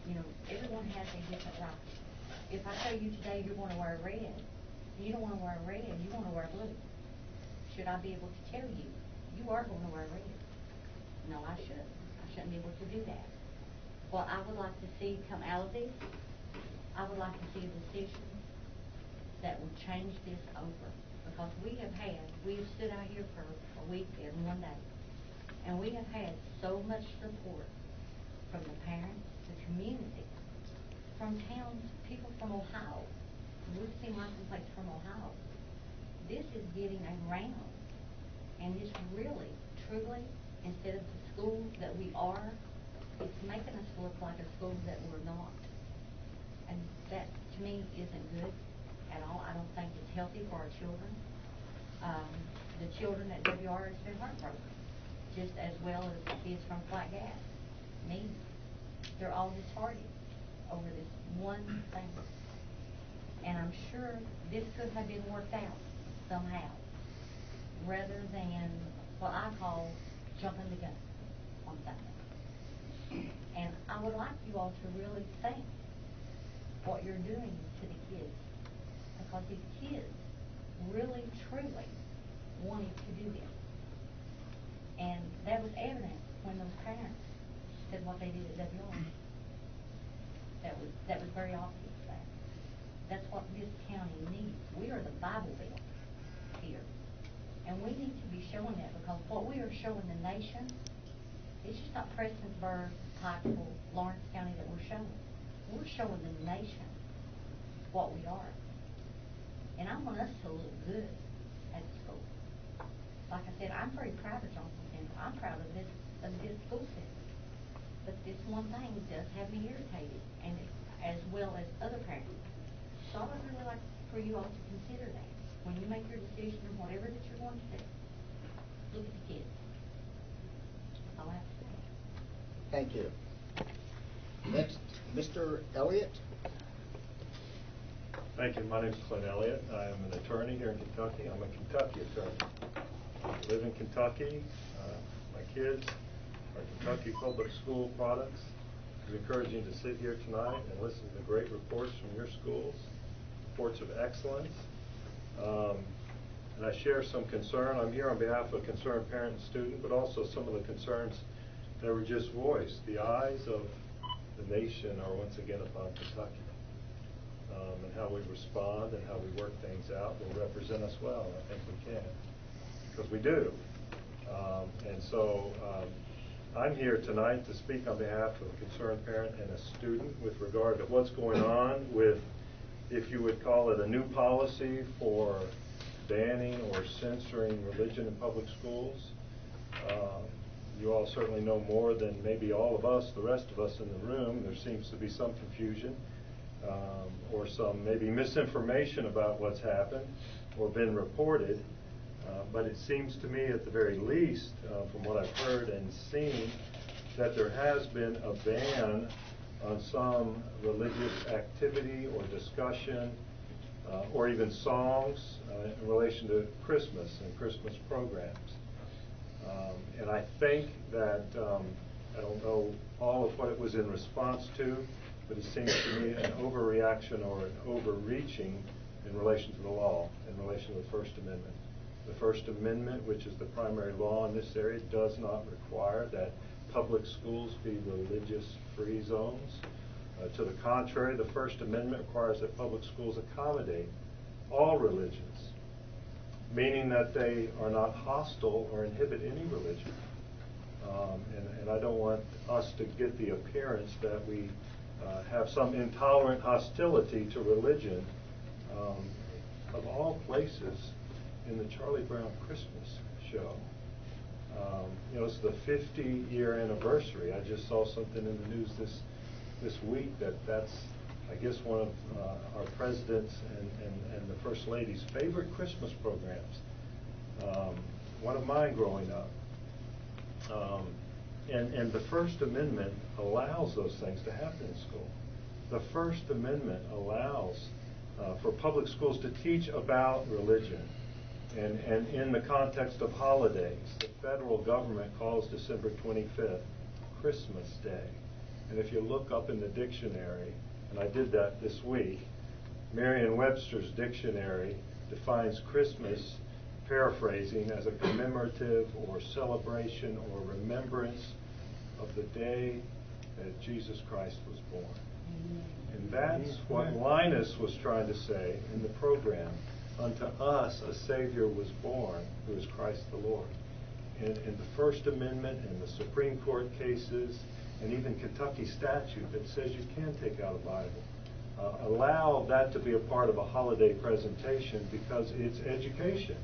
You know, everyone has a different right. If I tell you today you're going to wear red, you don't want to wear red, you want to wear blue. Should I be able to tell you, you are going to wear red? No, I shouldn't. I shouldn't be able to do that. What I would like to see come out of this, I would like to see a decision that would change this over. Because we have stood out here for a week and one day. And we have had so much support from the parents, the community, from towns, people from Ohio. We've seen license plates from Ohio. This is getting around, and it's really, truly, instead of the schools that we are, it's making us look like a school that we're not. And that, to me, isn't good at all. I don't think it's healthy for our children. The children at WR has been heartbroken, just as well as the kids from Flat Gas. Me, they're all disheartened over this one thing. And I'm sure this could have been worked out somehow, rather than what I call jumping the gun on something. And I would like you all to really think what you're doing to the kids, because these kids really, truly wanted to do this. And that was evident when those parents said what they did at WR. That was very obvious. That's what this county needs. We are the Bible Belt here. And we need to be showing that, because what we are showing the nation, it's just not Prestonsburg, Pikeville, Lawrence County that we're showing. We're showing the nation what we are. And I want us to look good at the school. Like I said, I'm very proud of Johnson Central. I'm proud of this school system. But this one thing does have me irritated, and as well as other parents. So I would really like for you all to consider that when you make your decision on whatever that you're going to do. Look at the kids. That's all I have to say. Thank you. Next, Mr. Elliott. Thank you. My name is Clint Elliott. I am an attorney here in Kentucky. I'm a Kentucky attorney. I live in Kentucky. My kids are Kentucky public school products. I encourage you to sit here tonight and listen to the great reports from your schools, reports of excellence. And I share some concern. I'm here on behalf of a concerned parent and student, but also some of the concerns that were just voiced. The eyes of the nation are once again upon Kentucky. And how we respond and how we work things out will represent us well. I think we can, because we do. And so I'm here tonight to speak on behalf of a concerned parent and a student with regard to what's going on with, if you would call it, a new policy for banning or censoring religion in public schools. You all certainly know more than maybe all of us, the rest of us in the room. There seems to be some confusion or some maybe misinformation about what's happened or been reported. But it seems to me, at the very least, from what I've heard and seen, that there has been a ban on some religious activity or discussion or even songs in relation to Christmas and Christmas programs. And I think that, I don't know all of what it was in response to, but it seems to me an overreaction or an overreaching in relation to the law, in relation to the First Amendment. The First Amendment, which is the primary law in this area, does not require that public schools be religious-free zones. To the contrary, the First Amendment requires that public schools accommodate all religions, meaning that they are not hostile or inhibit any religion. And I don't want us to get the appearance that we have some intolerant hostility to religion. Of all places, in the Charlie Brown Christmas show, it's the 50-year anniversary. I just saw something in the news this week that's, I guess, one of our president's and the First Lady's favorite Christmas programs. One of mine growing up. And the First Amendment allows those things to happen in school. The First Amendment allows for public schools to teach about religion. And in the context of holidays, the federal government calls December 25th Christmas Day. And if you look up in the dictionary, and I did that this week, Merriam-Webster's dictionary defines Christmas, paraphrasing, as a commemorative or celebration or remembrance of the day that Jesus Christ was born. And that's what Linus was trying to say in the program. Unto us a Savior was born, who is Christ the Lord. in the First Amendment and the Supreme Court cases and even Kentucky statute that says you can take out a Bible. Allow that to be a part of a holiday presentation because it's education,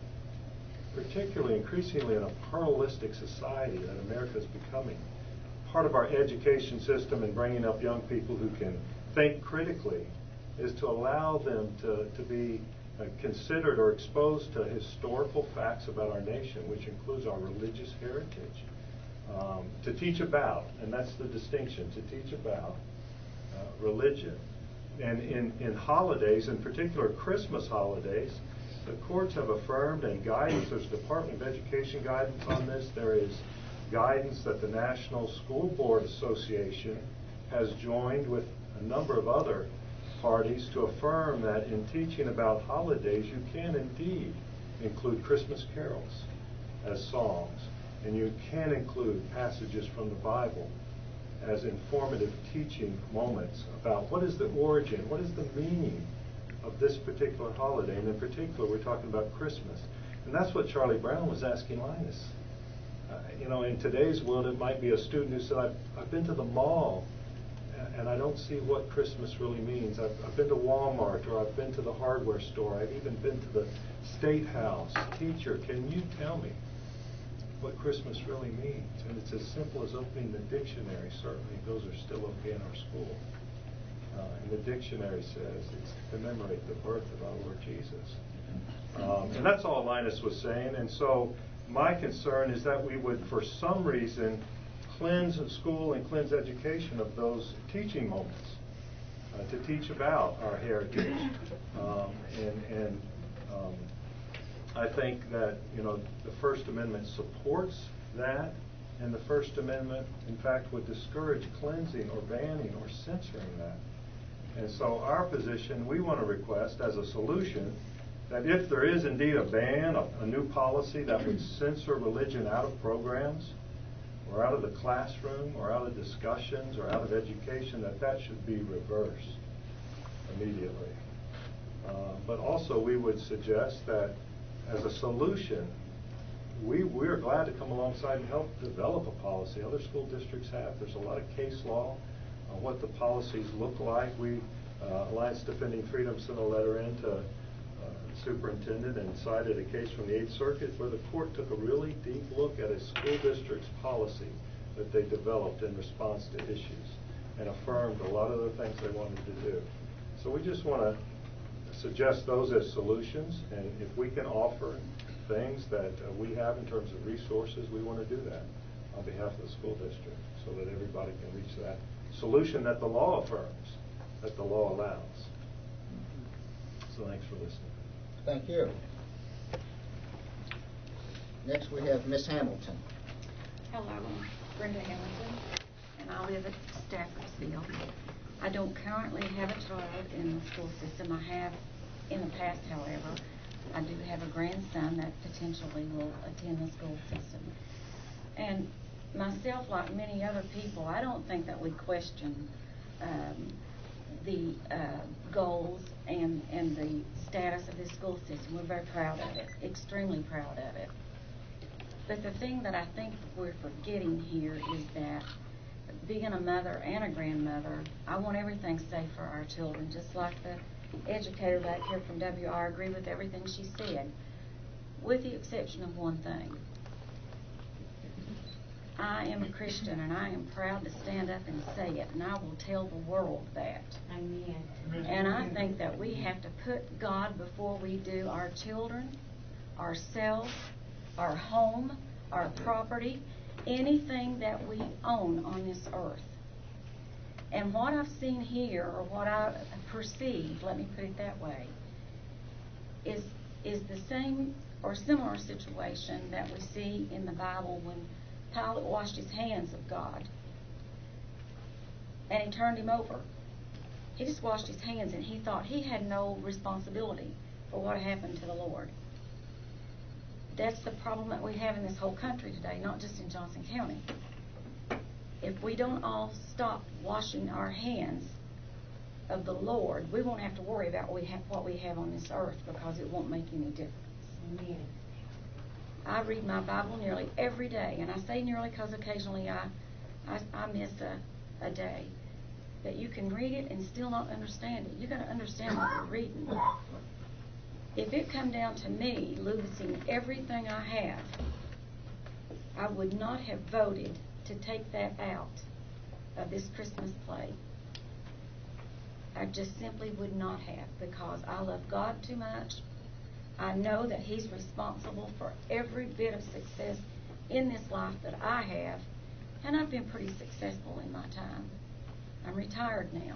particularly increasingly in a pluralistic society that America is becoming. Part of our education system in bringing up young people who can think critically is to allow them to be considered or exposed to historical facts about our nation, which includes our religious heritage. To teach about, and that's the distinction, to teach about religion. And in holidays, in particular Christmas holidays, the courts have affirmed and guidance, there's Department of Education guidance on this, there is guidance that the National School Board Association has joined with a number of other parties to affirm that in teaching about holidays, you can indeed include Christmas carols as songs, and you can include passages from the Bible as informative teaching moments about what is the origin, what is the meaning of this particular holiday, and in particular, we're talking about Christmas. And that's what Charlie Brown was asking Linus. In today's world, it might be a student who said, I've been to the mall, and I don't see what Christmas really means. I've been to Walmart, or I've been to the hardware store. I've even been to the State House. Teacher, can you tell me what Christmas really means? And it's as simple as opening the dictionary. Certainly, those are still okay in our school. And the dictionary says it's to commemorate the birth of our Lord Jesus. And that's all Linus was saying. And so my concern is that we would, for some reason, cleanse school and cleanse education of those teaching moments to teach about our heritage. I think that the First Amendment supports that, and the First Amendment, in fact, would discourage cleansing or banning or censoring that. And so our position, we want to request as a solution that if there is indeed a ban, a new policy that would censor religion out of programs or out of the classroom or out of discussions or out of education, that should be reversed immediately. But also we would suggest that as a solution, we're glad to come alongside and help develop a policy. Other school districts have. There's a lot of case law on what the policies look like. Alliance Defending Freedom sent a letter in to superintendent and cited a case from the 8th Circuit where the court took a really deep look at a school district's policy that they developed in response to issues and affirmed a lot of the things they wanted to do. So we just want to suggest those as solutions, and if we can offer things that we have in terms of resources, we want to do that on behalf of the school district so that everybody can reach that solution that the law affirms, that the law allows. So thanks for listening. Thank you. Next we have Miss Hamilton. Hello, I'm Brenda Hamilton, and I live at Staffordsville. I don't currently have a child in the school system. I have in the past, however. I do have a grandson that potentially will attend the school system. And myself, like many other people, I don't think that we question the goals and the status of this school system. We're very proud of it, extremely proud of it. But the thing that I think we're forgetting here is that being a mother and a grandmother, I want everything safe for our children, just like the educator back here from WR. I agree with everything she said, with the exception of one thing. I am a Christian, and I am proud to stand up and say it, and I will tell the world that. Amen. And I think that we have to put God before we do our children, ourselves, our home, our property, anything that we own on this earth. And what I've seen here, or what I perceive, let me put it that way, is the same or similar situation that we see in the Bible when Pilate washed his hands of God and he turned him over. He just washed his hands, and he thought he had no responsibility for what happened to the Lord. That's the problem that we have in this whole country today, not just in Johnson County. If we don't all stop washing our hands of the Lord, we won't have to worry about what we have on this earth, because it won't make any difference. Amen. I read my Bible nearly every day, and I say nearly because occasionally I miss a day. That you can read it and still not understand it. You got to understand what you're reading. If it come down to me losing everything I have, I would not have voted to take that out of this Christmas play. I just simply would not have, because I love God too much. I know that He's responsible for every bit of success in this life that I have, and I've been pretty successful in my time. I'm retired now.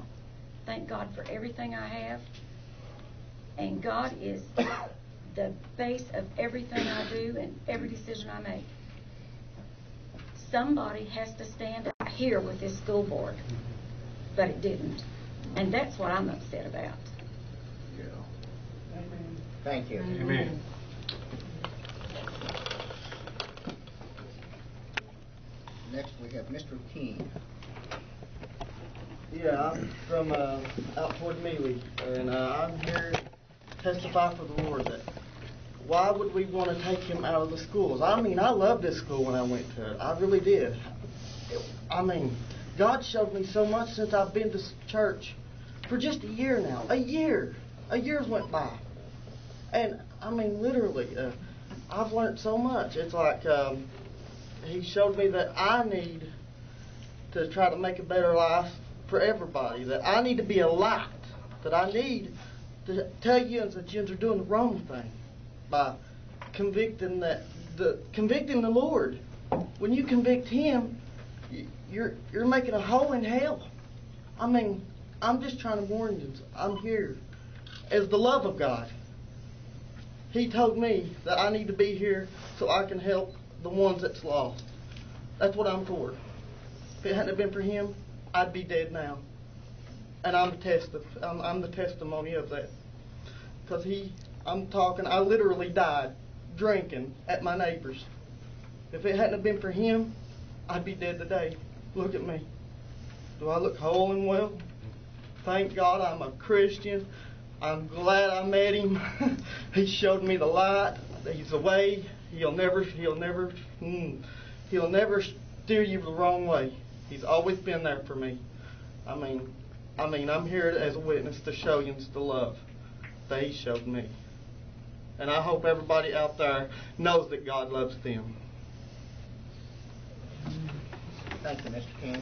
Thank God for everything I have. And God is the base of everything I do and every decision I make. Somebody has to stand out here with this school board, but it didn't. And that's what I'm upset about. Thank you. Amen. Next we have Mr. King. Yeah, I'm from out toward Mealy, and I'm here to testify for the Lord that why would we want to take him out of the schools? I mean, I loved this school when I went to it. I really did. I mean, God showed me so much since I've been to church for just a year now. A year's went by. And, I mean, literally, I've learned so much. It's like he showed me that I need to try to make a better life for everybody, that I need to be a light, that I need to tell you that you are doing the wrong thing by convicting the Lord. When you convict Him, you're making a hole in hell. I mean, I'm just trying to warn you. I'm here as the love of God. He told me that I need to be here so I can help the ones that's lost. That's what I'm for. If it hadn't been for Him, I'd be dead now. And I'm the testimony of that. Because I literally died drinking at my neighbor's. If it hadn't been for Him, I'd be dead today. Look at me. Do I look whole and well? Thank God I'm a Christian. I'm glad I met Him. He showed me the light. He's the way. He'll never steer you the wrong way. He's always been there for me. I mean, I'm here as a witness to show you the love that He showed me. And I hope everybody out there knows that God loves them. Thank you, Mr. King.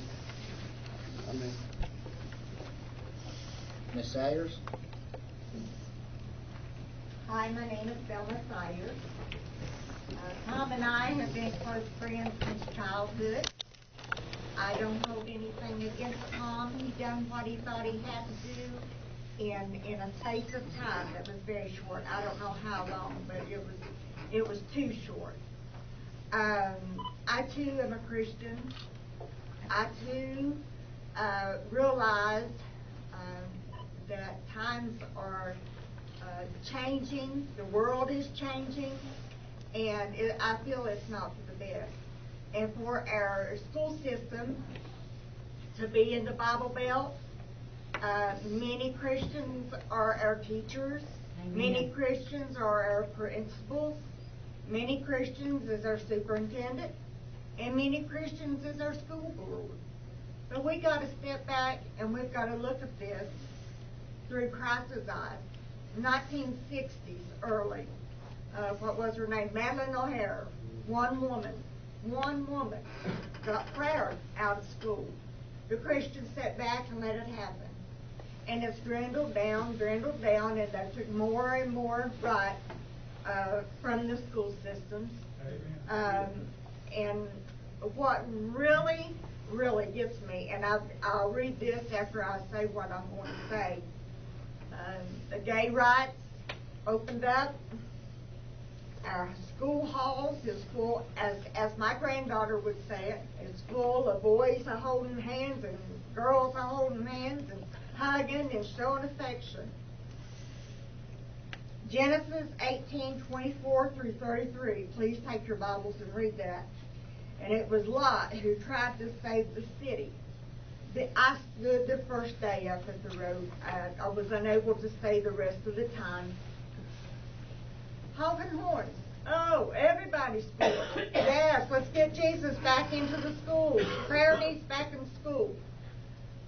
Amen. Ms. Sayers? Hi, my name is Bella Sayers. Tom and I have been close friends since childhood. I don't hold anything against Tom. He done what he thought he had to do in a space of time that was very short. I don't know how long, but it was too short. I too am a Christian. I too realized that times are changing. The world is changing, and I feel it's not for the best. And for our school system to be in the Bible Belt, many Christians are our teachers. Amen. Many Christians are our principals. Many Christians is our superintendent. And many Christians is our school board. But we got to step back and we've got to look at this through Christ's eyes. 1960s early. What was her name? Madeline O'Hara. One woman got prayer out of school. The Christians sat back and let it happen. And it's dwindled down, and they took more and more right from the school systems. And what really, really gets me, and I'll read this after I say what I'm going to say. The gay rights opened up. Our school halls is full, as my granddaughter would say it, it's full of boys holding hands and girls holding hands and hugging and showing affection. Genesis 18:24 through 33. Please take your Bibles and read that. And it was Lot who tried to save the city. I stood the first day up at the road. I was unable to stay the rest of the time. Hogging horns. Oh, everybody's spiritual. Yes, let's get Jesus back into the schools. Prayer needs back in school.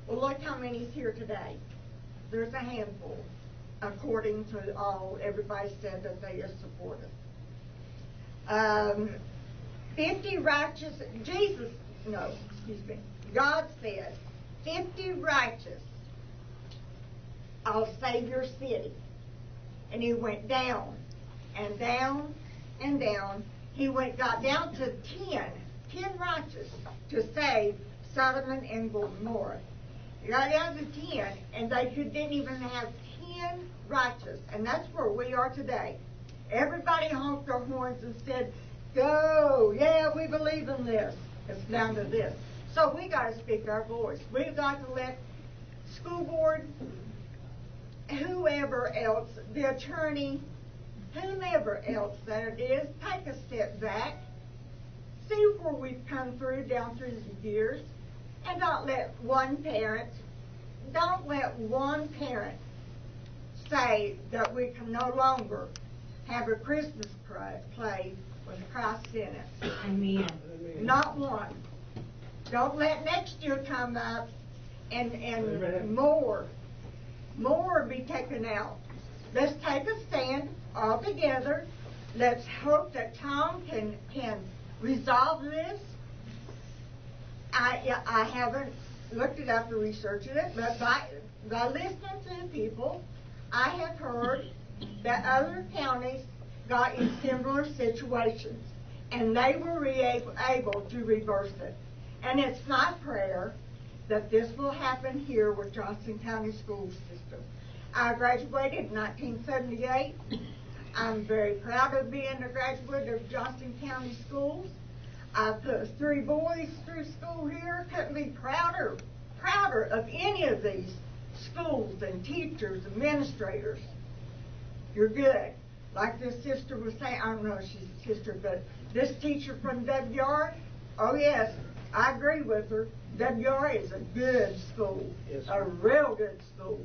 Well, look how many's here today. There's a handful, according to all everybody said that they are supportive. 50 righteous, God said, 50 righteous, I'll save your city. And he went down and down and down. He got down to 10 righteous to save Sodom and Gomorrah. He got down to 10, and they didn't even have 10 righteous. And that's where we are today. Everybody honked their horns and said, go, yeah, we believe in this. It's down to this. So we got to speak our voice. We've got to let school board, whoever else, the attorney, whomever else that it is, take a step back, see where we've come through, down through the years, and don't let one parent say that we can no longer have a Christmas play with Christ in it. Amen. Not one. Don't let next year come up and more be taken out. Let's take a stand all together. Let's hope that Tom can resolve this. I haven't looked it up or researched it, but by listening to people, I have heard that other counties got in similar situations, and they were able to reverse it. And it's my prayer that this will happen here with Johnson County School System. I graduated in 1978. I'm very proud of being a graduate of Johnson County Schools. I put 3 boys through school here. Couldn't be prouder of any of these schools and teachers, administrators. You're good. Like this sister was saying, I don't know if she's a sister, but this teacher from WR, oh yes, I agree with her. WR is a good school, a real good school.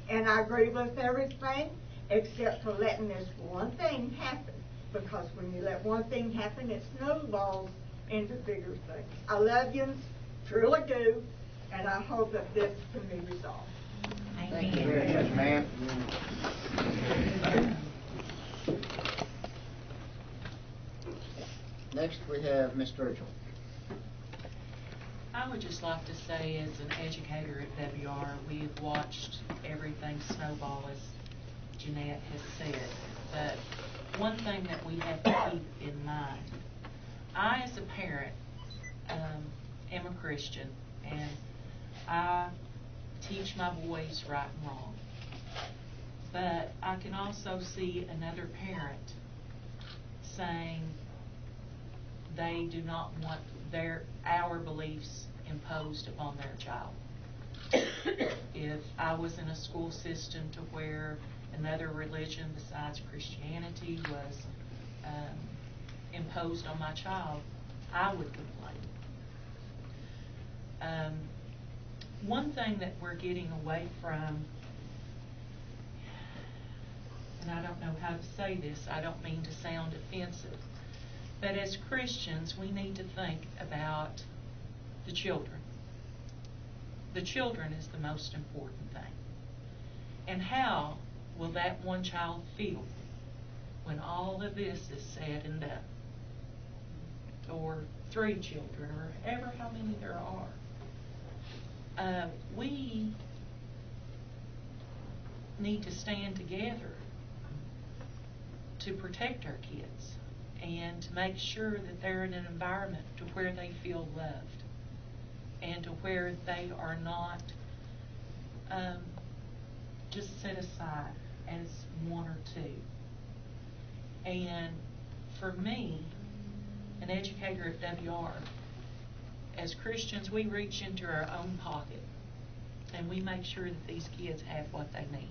And I agree with everything except for letting this one thing happen. Because when you let one thing happen, it snowballs into bigger things. I love you, truly do, and I hope that this can be resolved. Thank you very much, ma'am. Next we have Ms. Sturgill. I would just like to say, as an educator at WR, we have watched everything snowball, as Jeanette has said. But one thing that we have to keep in mind, I as a parent am a Christian, and I teach my boys right and wrong. But I can also see another parent saying they do not want our beliefs imposed upon their child. If I was in a school system to where another religion besides Christianity was imposed on my child, I would complain. One thing that we're getting away from, and I don't know how to say this, I don't mean to sound offensive, but as Christians, we need to think about the children. The children is the most important thing. And how will that one child feel when all of this is said and done? Or 3 children, or ever how many there are. We need to stand together to protect our kids and to make sure that they're in an environment to where they feel loved and to where they are not just set aside as 1 or 2. And for me, an educator at WR, as Christians, we reach into our own pocket and we make sure that these kids have what they need.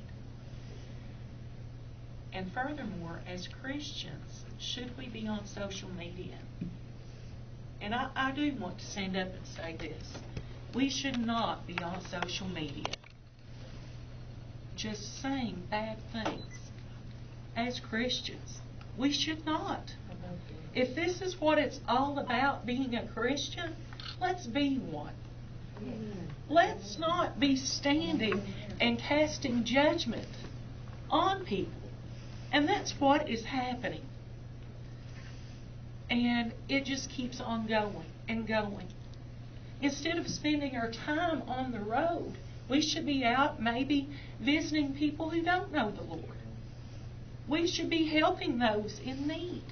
And furthermore, as Christians, should we be on social media? And I do want to stand up and say this. We should not be on social media just saying bad things as Christians. We should not. If this is what it's all about, being a Christian, let's be one. Let's not be standing and casting judgment on people. And that's what is happening. And it just keeps on going and going. Instead of spending our time on the road, we should be out maybe visiting people who don't know the Lord. We should be helping those in need.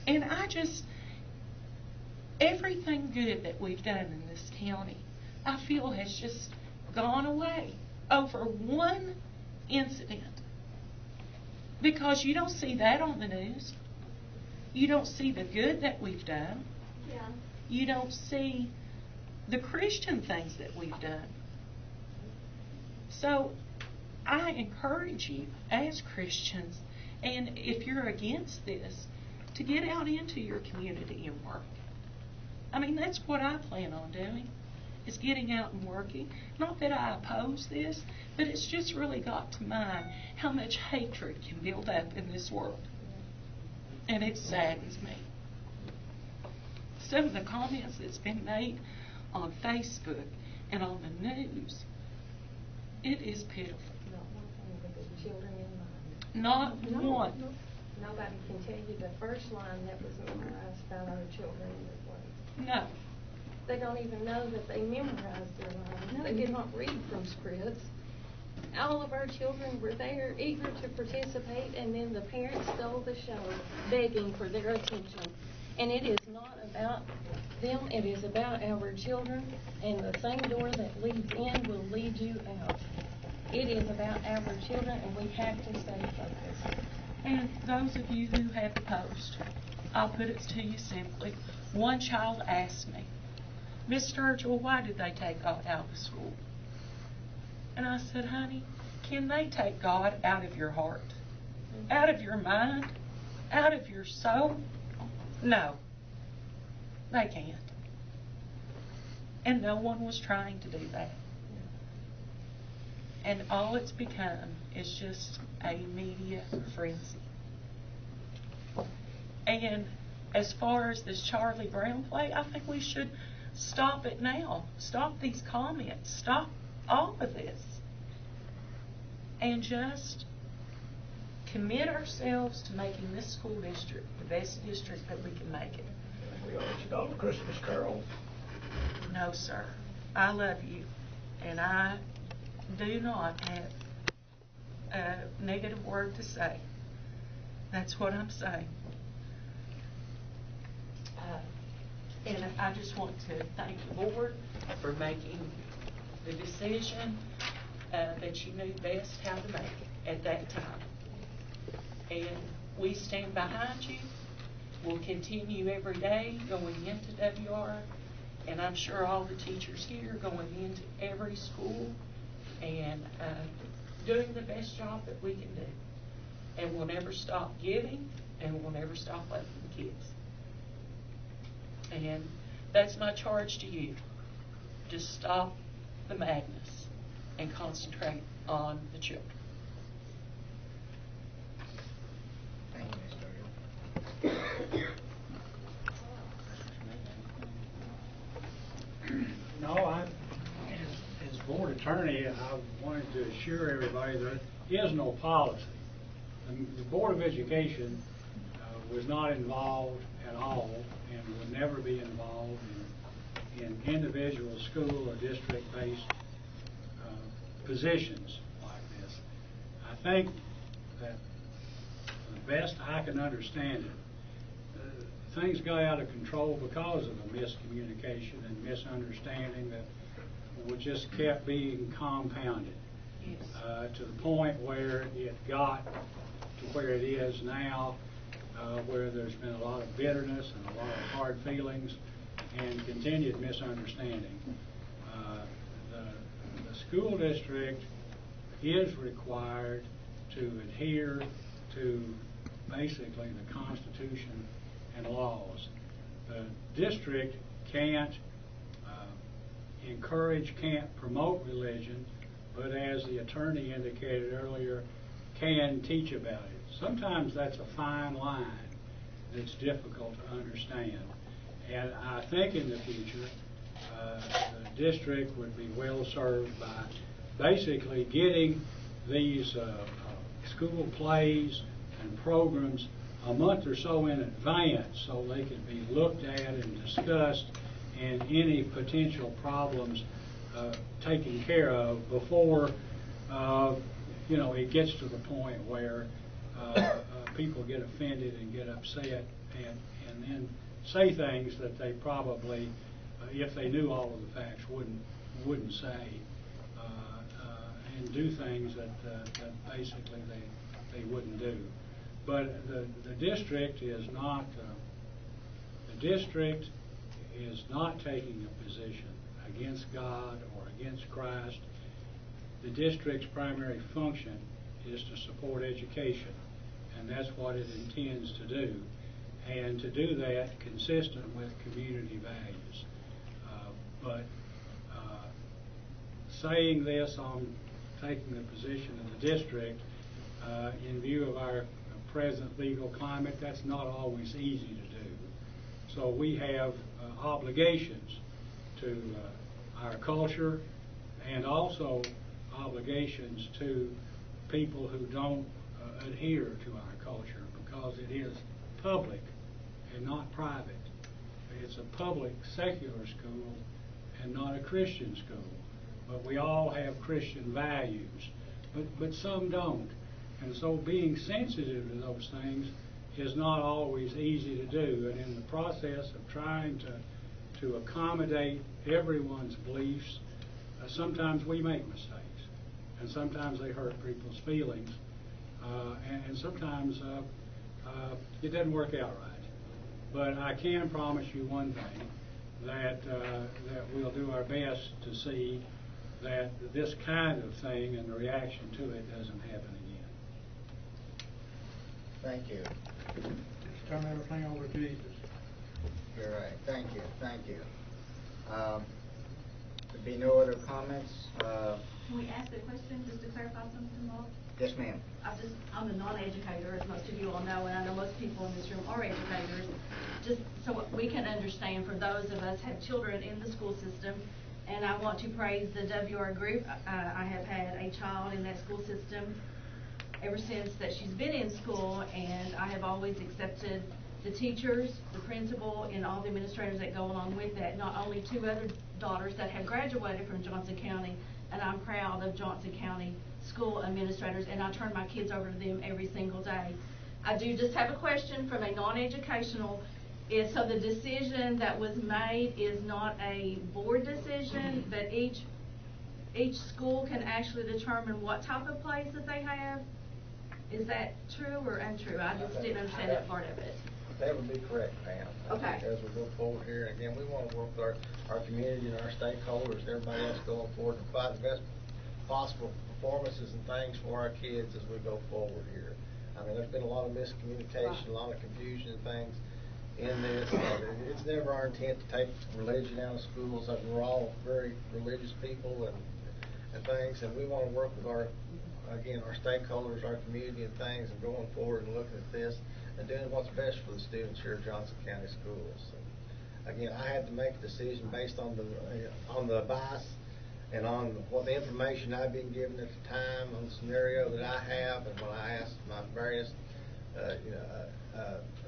And everything good that we've done in this county, I feel has just gone away over one incident. Because you don't see that on the news. You don't see the good that we've done. Yeah. You don't see the Christian things that we've done. So I encourage you as Christians, and if you're against this, to get out into your community and work. I mean, that's what I plan on doing, is getting out and working. Not that I oppose this, but it's just really got to mind how much hatred can build up in this world. And it saddens me. Some of the comments that's been made on Facebook and on the news, it is pitiful. Children in mind. Not one. Nobody can tell you the first line that was memorized about our children in the way. No. They don't even know that they memorized their lines. They did not read from scripts. All of our children were there, eager to participate, and then the parents stole the show, begging for their attention. And it is not about them, it is about our children, and the same door that leads in will lead you out. It is about our children, and we have to stay focused. And those of you who have opposed, I'll put it to you simply. One child asked me, Miss Sturgill, why did they take God out of school? And I said, honey, can they take God out of your heart? Out of your mind? Out of your soul? No, they can't. And no one was trying to do that. And all it's become is just a media frenzy. And as far as this Charlie Brown play, I think we should stop it now. Stop these comments. Stop all of this. And just commit ourselves to making this school district the best district that we can make it. We ought to stop Christmas carols. No, sir. I love you. And I do not have a negative word to say. That's what I'm saying. And I just want to thank the board for making the decision that you knew best how to make at that time. And we stand behind you. We'll continue every day going into WR, and I'm sure all the teachers here going into every school and doing the best job that we can do. And we'll never stop giving, and we'll never stop loving the kids. And that's my charge to you. Just stop the madness and concentrate on the children. No, as board attorney, I wanted to assure everybody there is no policy. The Board of Education was not involved at all and would never be involved in individual school or district-based positions like this. I think that the best I can understand it, things got out of control because of the miscommunication and misunderstanding that just kept being compounded to the point where it got to where it is now, where there's been a lot of bitterness and a lot of hard feelings and continued misunderstanding. The school district is required to adhere to basically the Constitution and laws. The district can't encourage, can't promote religion, but as the attorney indicated earlier, can teach about it. Sometimes that's a fine line that's difficult to understand. And I think in the future, the district would be well served by basically getting these school plays and programs a month or so in advance so they can be looked at and discussed and any potential problems taken care of before it gets to the point where people get offended and get upset and then say things that they probably, if they knew all of the facts, wouldn't say, and do things that basically they wouldn't do. But the district is not taking a position against God or against Christ. The district's primary function is to support education, and that's what it intends to do, and to do that consistent with community values. But saying this on taking the position of the district in view of our present legal climate, that's not always easy to do. So we have obligations to our culture and also obligations to people who don't adhere to our culture, because it is public and not private. It's a public secular school and not a Christian school. But we all have Christian values, but some don't. And so being sensitive to those things is not always easy to do. And in the process of trying to accommodate everyone's beliefs, sometimes we make mistakes. And sometimes they hurt people's feelings. And sometimes it doesn't work out right. But I can promise you one thing, that we'll do our best to see that this kind of thing and the reaction to it doesn't happen again. Thank you. Just turn everything over to Jesus. You're right. Thank you. There'll be no other comments. Can we ask a question just to clarify something, Mark? Yes, ma'am. I'm a non-educator, as most of you all know, and I know most people in this room are educators. Just so we can understand, for those of us who have children in the school system, and I want to praise the WR group. I have had a child in that school system ever since that she's been in school, and I have always accepted the teachers, the principal, and all the administrators that go along with that. Not only 2 other daughters that have graduated from Johnson County, and I'm proud of Johnson County school administrators, and I turn my kids over to them every single day. I do just have a question from a non-educational. So the decision that was made is not a board decision, but each school can actually determine what type of plays that they have? Is that true or untrue? I just didn't understand that part of it. That would be correct, ma'am. Okay. As we go forward here, again, we want to work with our community and our stakeholders, everybody else going forward, to provide the best possible performances and things for our kids as we go forward here. I mean, there's been a lot of miscommunication, a lot of confusion and things in this. It's never our intent to take religion out of schools. We're all very religious people and things, and we want to work with our stakeholders, our community and things, and going forward and looking at this and doing what's best for the students here at Johnson County Schools. Again, I had to make a decision based on the advice and on what the information I've been given at the time, on the scenario that I have, and when I asked my various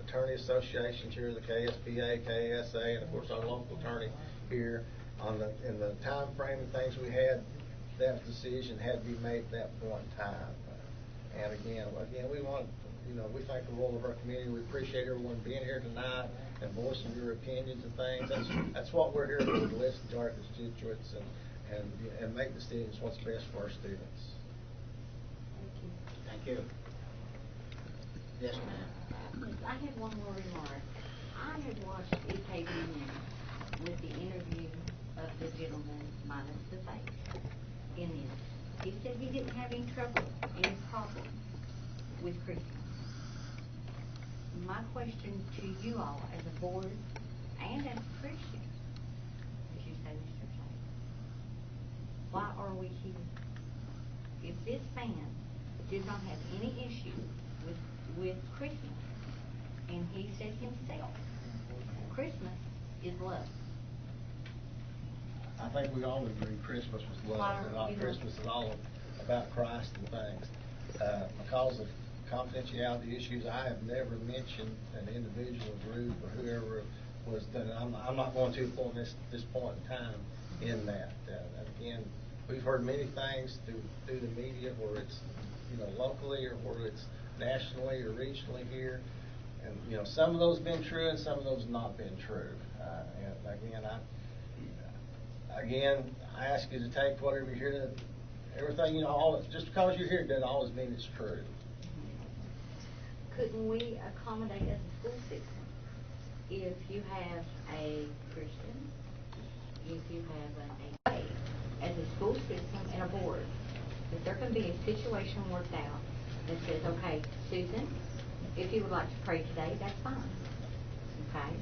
attorney associations here, the KSBA, KSA, and of course our local attorney here, in the time frame and things we had, that decision had to be made at that point in time. And again, we want, we thank the world of our community. We appreciate everyone being here tonight and voicing your opinions and things. That's what we're here to do, to listen to our constituents and make decisions what's best for our students. Thank you. Yes, ma'am. I had one more remark. I had watched EKB News with the interview of the gentleman minus the face in this. He said he didn't have any problem with Christians. My question to you all as a board and as a Christian, as you say, Mr. Clay, why are we here? If this man did not have any issue with Christmas. And he said himself, Christmas is love. I think we all agree Christmas was love, and all Christmas is all about Christ and things. Because of confidentiality issues, I have never mentioned an individual group or whoever was done. I'm not going to inform this point in time in that. Again, we've heard many things through the media, where it's locally or where it's nationally or regionally here, and some of those been true and some of those not been true. And again, I ask you to take whatever you hear, everything just because you're here doesn't always mean it's true. Couldn't we accommodate as a school system if you have a Christian, if you have as a school system and a board, if there can be a situation worked out that says, okay, Susan, if you would like to pray today, that's fine. Okay?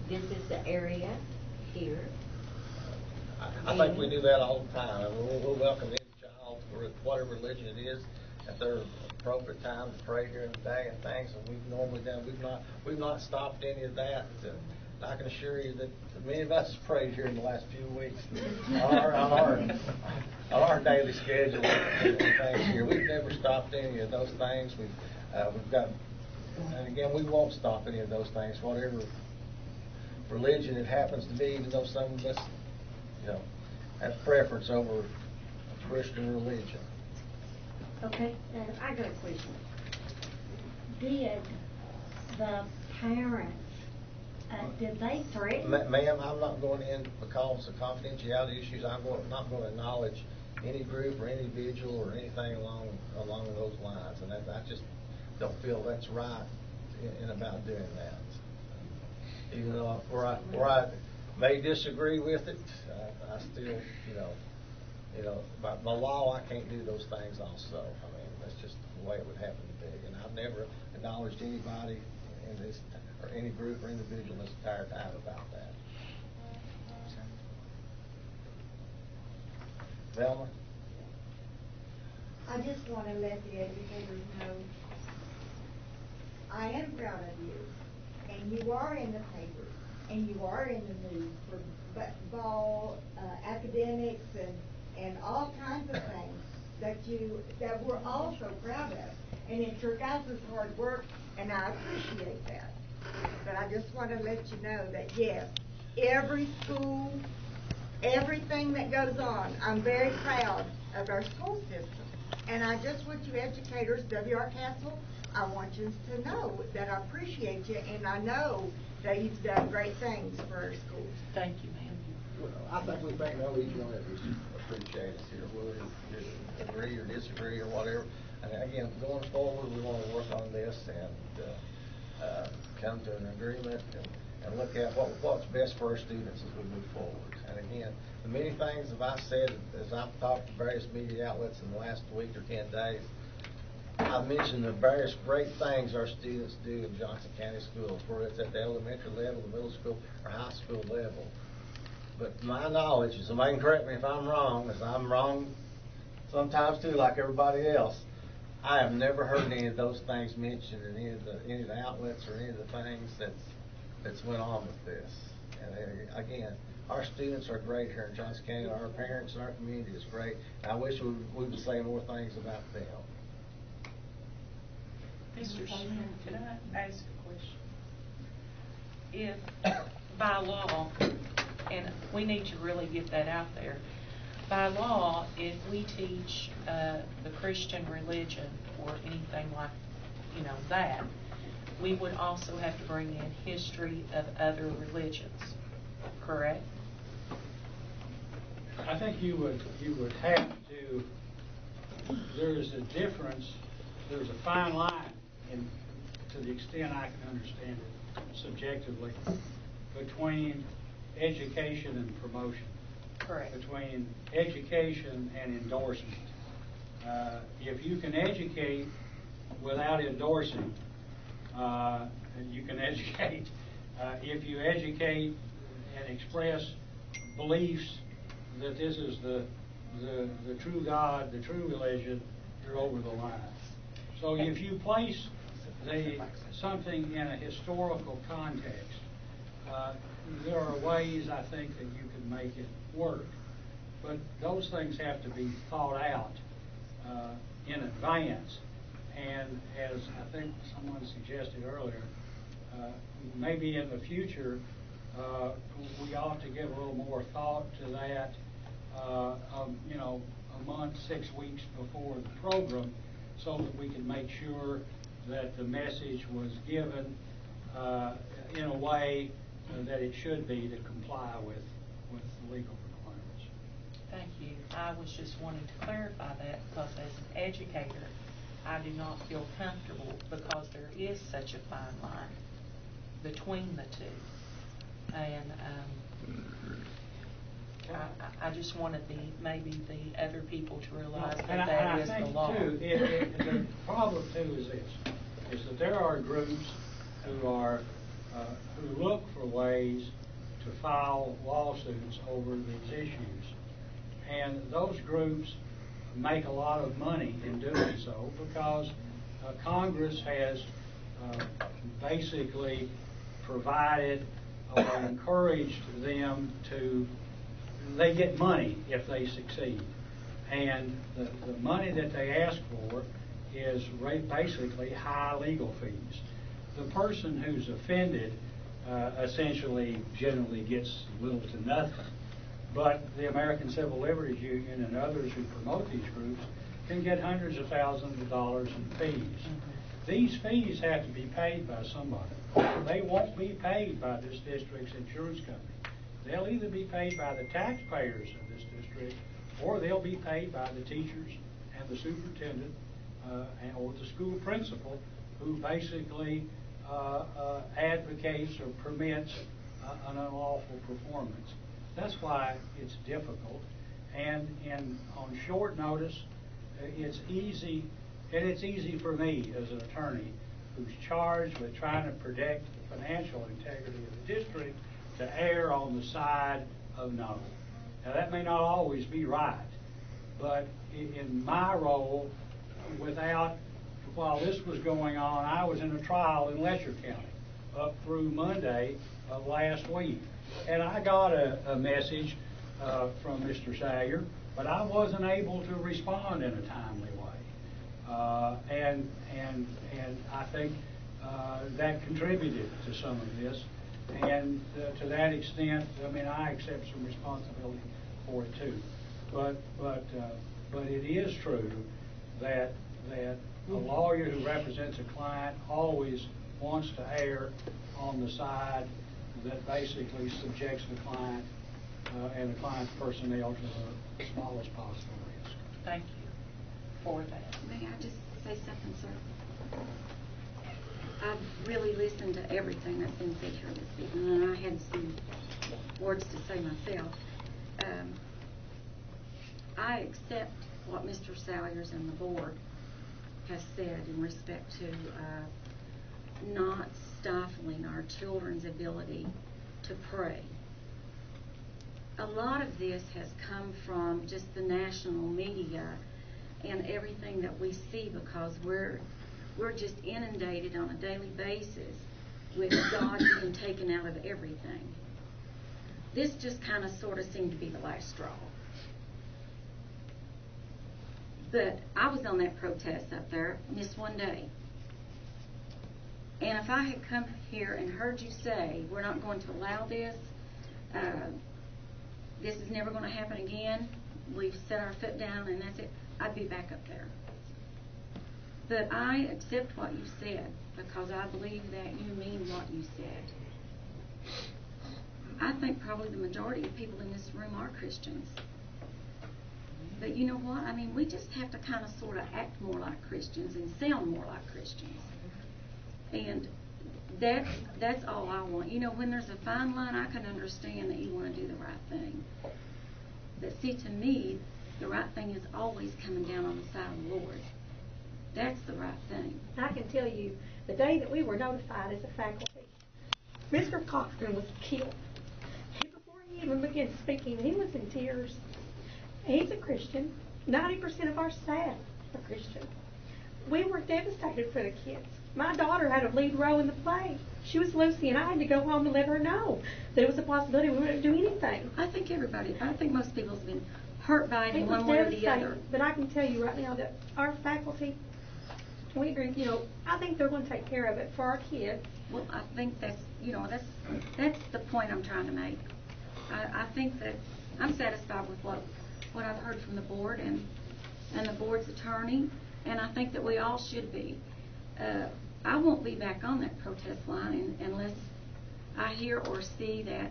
This is the area here. I think we do that all the time. We'll welcome any child, or whatever religion it is, at their appropriate time to pray during the day and things. And we've normally done. We've not stopped any of that. I can assure you that many of us have prayed here in the last few weeks on our daily schedule and things here. We've never stopped any of those things. We've got, and again, we won't stop any of those things, whatever religion it happens to be, even though some of us have preference over a Christian religion. Okay, I got a question. Did the parents, did they threaten? Ma'am, I'm not going in because of confidentiality issues. I'm not going to acknowledge any group or individual or anything along those lines, and I just don't feel that's right in about doing that. Even though where I may disagree with it, I still, by law, I can't do those things also. I mean, that's just the way it would happen to be. And I've never acknowledged anybody in this, or any group or individual this entire time about that. Velma? I just want to let the educators know I am proud of you, and you are in the papers, and you are in the news for ball, academics, and all kinds of things that we're all so proud of. And it's your guys' hard work, and I appreciate that. But I just want to let you know that, yes, every school, everything that goes on, I'm very proud of our school system. And I just want you educators, W.R. Castle, I want you to know that I appreciate you, and I know that you've done great things for our schools. Thank you, ma'am. Well, I think each one of us appreciate us here, whether we agree or disagree or whatever. And again, going forward, we want to work on this and come to an agreement and look at what's best for our students as we move forward. And again, the many things that I've said as I've talked to various media outlets in the last week or 10 days, I've mentioned the various great things our students do in Johnson County schools, whether it's at the elementary level, the middle school, or high school level. But my knowledge, and somebody can correct me if I'm wrong, as I'm wrong sometimes too, like everybody else, I have never heard any of those things mentioned in any of the outlets or any of the things that's went on with this. And again, our students are great here in Johnson County. Our parents and our community is great. And I wish we would say more things about them. Mr. Smith, can I ask a question? If by law, and we need to really get that out there, by law, if we teach the Christian religion or anything like, that, we would also have to bring in history of other religions, correct? I think you would have to. There's a difference. There's a fine line, to the extent I can understand it subjectively, between education and promotion. Correct. Between education and endorsement. If you can educate without endorsing, you can educate. If you educate and express beliefs that this is the true God, the true religion, you're over the line. So if you place something in a historical context, there are ways, I think, that you can make it work. But those things have to be thought out in advance. And as I think someone suggested earlier, maybe in the future, we ought to give a little more thought to that, a month, 6 weeks before the program, so that we can make sure that the message was given in a way that it should be to comply with the legal requirements. Thank you. I was just wanting to clarify that because as an educator, I do not feel comfortable because there is such a fine line between the two. And I just wanted maybe the other people to realize that is the law. And I think, too, the problem, too, is this, is that there are groups who look for ways to file lawsuits over these issues. And those groups make a lot of money in doing so because Congress has basically provided or encouraged them they get money if they succeed. And the money that they ask for is basically high legal fees. The person who's offended essentially generally gets little to nothing. But the American Civil Liberties Union and others who promote these groups can get hundreds of thousands of dollars in fees. These fees have to be paid by somebody. They won't be paid by this district's insurance company. They'll either be paid by the taxpayers of this district, or they'll be paid by the teachers and the superintendent or the school principal, who basically advocates or permits an unlawful performance. That's why it's difficult, and on short notice, it's easy, and it's easy for me as an attorney who's charged with trying to protect the financial integrity of the district to err on the side of no. Now that may not always be right, but in my role, while this was going on, I was in a trial in Letcher County up through Monday of last week. And I got a message from Mr. Salyer, but I wasn't able to respond in a timely way. And I think that contributed to some of this. And to that extent, I mean, I accept some responsibility for it too. But it is true that a lawyer who represents a client always wants to err on the side that basically subjects the client and the client's personnel to the smallest possible risk. Thank you for that. May I just say something, sir? I've really listened to everything that's been said here this evening, and I had some words to say myself. I accept what Mr. Salyers and the board has said in respect to not stifling our children's ability to pray. A lot of this has come from just the national media and everything that we see, because we're just inundated on a daily basis with God being taken out of everything. This just kind of sort of seemed to be the last straw. But I was on that protest up there, missed one day. And if I had come here and heard you say, we're not going to allow this, this is never going to happen again, we've set our foot down and that's it, I'd be back up there. But I accept what you said because I believe that you mean what you said. I think probably the majority of people in this room are Christians. But you know what? I mean, we just have to kind of sort of act more like Christians and sound more like Christians. And that's all I want. You know, when there's a fine line, I can understand that you want to do the right thing. But see, to me, the right thing is always coming down on the side of the Lord. That's the right thing. I can tell you, the day that we were notified as a faculty, Mr. Cochran was killed. Before he even began speaking, he was in tears. He's a Christian. 90% of our staff are Christian. we were devastated for the kids. My daughter had a lead role in the play. She was Lucy, and I had to go home and let her know that it was a possibility we wouldn't do anything. I think most people have been hurt by it in one way or the other. But I can tell you right now that our faculty, we agree, I think they're going to take care of it for our kids. Well, I think that's the point I'm trying to make. I think that I'm satisfied with what I've heard from the board and the board's attorney, and I think that we all should be. I won't be back on that protest line unless I hear or see that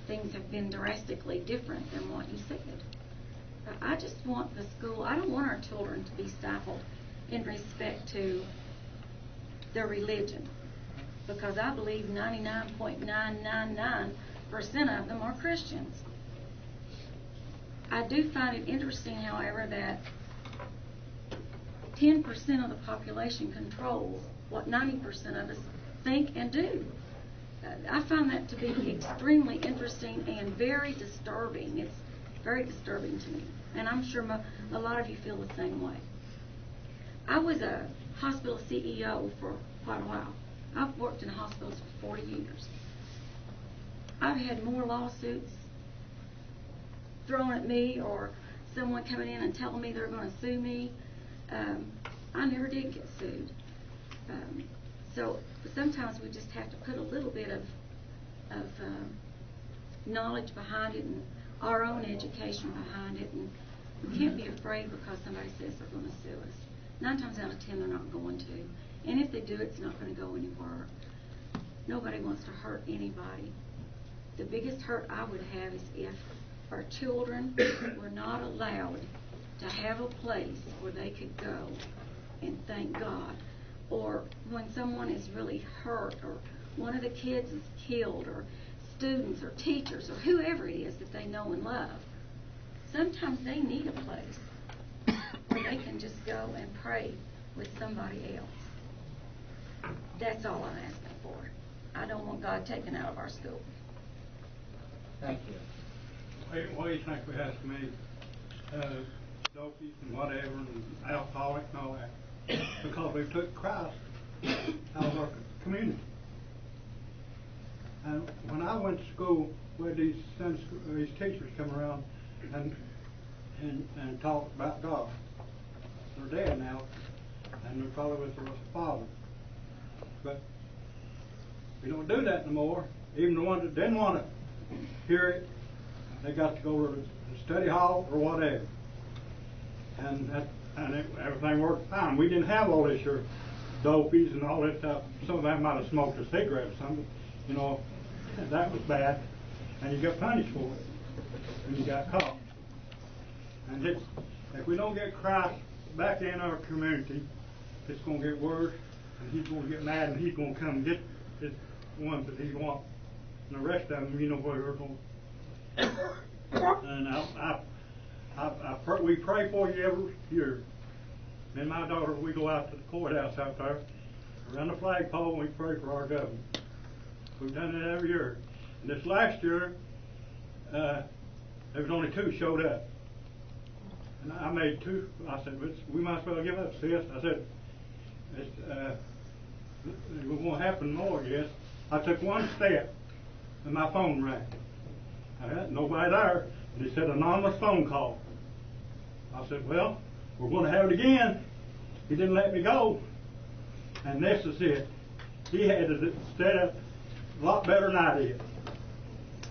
things have been drastically different than what you said. I just want the school, I don't want our children to be stifled in respect to their religion, because I believe 99.999% of them are Christians. I do find it interesting, however, that 10% of the population controls what 90% of us think and do. I find that to be extremely interesting and very disturbing. It's very disturbing to me, and I'm sure a lot of you feel the same way. I was a hospital CEO for quite a while. I've worked in hospitals for 40 years. I've had more lawsuits thrown at me or someone coming in and telling me they're going to sue me. I never did get sued. So sometimes we just have to put a little bit of knowledge behind it and our own education behind it, and we can't be afraid because somebody says they're going to sue us. 9 times out of 10 they're not going to, and if they do, it's not going to go anywhere. Nobody wants to hurt anybody. The biggest hurt I would have is if our children were not allowed to have a place where they could go and thank God, or when someone is really hurt, or one of the kids is killed, or students or teachers or whoever it is that they know and love. Sometimes they need a place where they can just go and pray with somebody else. That's all I'm asking for. I don't want God taken out of our school. Thank you. What do you think we have to make dopies and whatever, and alcoholic and all that? Because we took Christ out of our community. And when I went to school, we had these teachers come around and talk about God. They're dead now, and they're probably with their father. But we don't do that no more. Even the ones that didn't want to hear it, they got to go to the study hall or whatever. And everything worked fine. We didn't have all this your dopies and all that stuff. Some of them might have smoked a cigarette or something. That was bad. And you got punished for it. And you got caught. And if we don't get Christ back in our community, it's going to get worse. And he's going to get mad, and he's going to come and get the ones that he wants. And the rest of them, where they're going. And we pray for you every year. Me and my daughter, we go out to the courthouse out there, around the flagpole, and we pray for our government. We've done it every year. And this last year, there was only 2 showed up. And I made 2. I said, we might as well give up, sis. I said, it won't happen more, I guess. I took 1 step, and my phone rang. I had nobody there. And it said anonymous phone call. I said, well, we're going to have it again. He didn't let me go. And this is it. He had it set up a lot better than I did.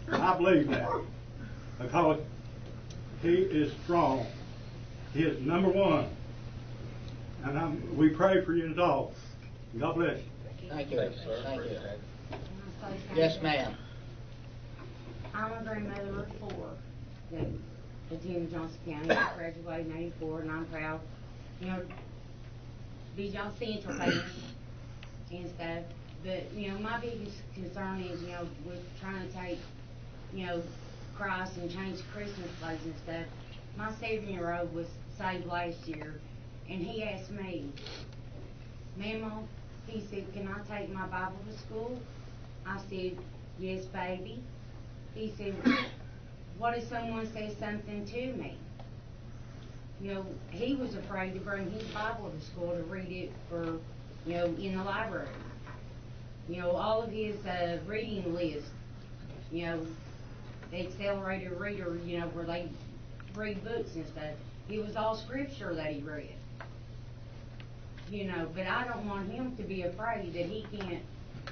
And I believe that. Because he is strong. He is number 1. And we pray for you all. God bless you. Thank you. Thank you. Yes, ma'am. I'm a grandmother of 4 that attended Johnson County. I graduated in '84, and I'm proud. Be John Central fans and stuff. But my biggest concern is we're trying to take Christ and change Christmas plays and stuff. My 7-year-old was saved last year, and he asked me, Mama, he said, can I take my Bible to school? I said, yes, baby. He said, what if someone says something to me? you know, he was afraid to bring his Bible to school to read it for, you know, in the library. You know, all of his reading list, you know, the accelerated reader, you know, where they read books and stuff, it was all scripture that he read. You know, but I don't want him to be afraid that he can't,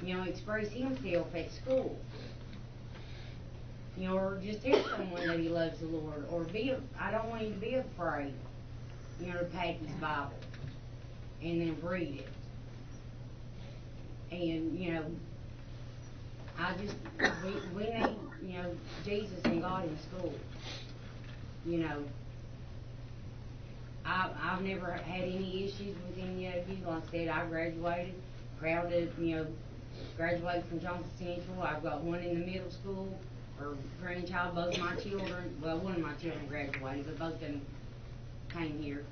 you know, express himself at school. You know, or just tell someone that he loves the Lord, or I don't want him to be afraid, you know, to pack his Bible and then read it. And, you know, we need, you know, Jesus and God in school. You know, I've never had any issues with any of you. Like I said, I graduated, proud to, you know, graduate from Johnson Central. I've got one in the middle school, or grandchild, both of my children. Well, one of my children graduated, but both of them came here.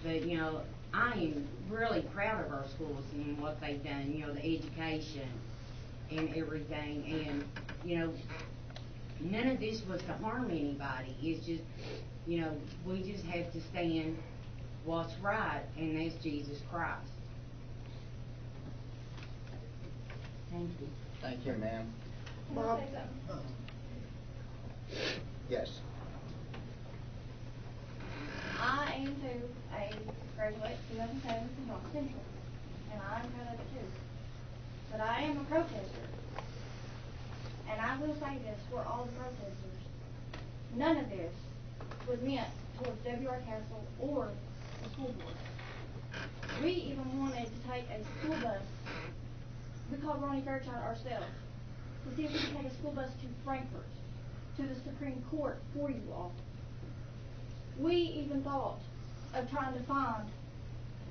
But, you know, I am really proud of our schools and what they've done, you know, the education and everything. And, you know, none of this was to harm anybody. It's just, you know, we just have to stand what's right, and that's Jesus Christ. Thank you. Thank you, ma'am. Can I say something? Yes. I am too a graduate 2007 from Johnson Central, and I'm proud of it too. But I am a protester, and I will say this for all the protesters: none of this was meant towards W.R. Castle or the school board. We even wanted to take a school bus. We called Ronnie Fairchild ourselves to see if we could take a school bus to Frankfurt, to the Supreme Court for you all. We even thought of trying to find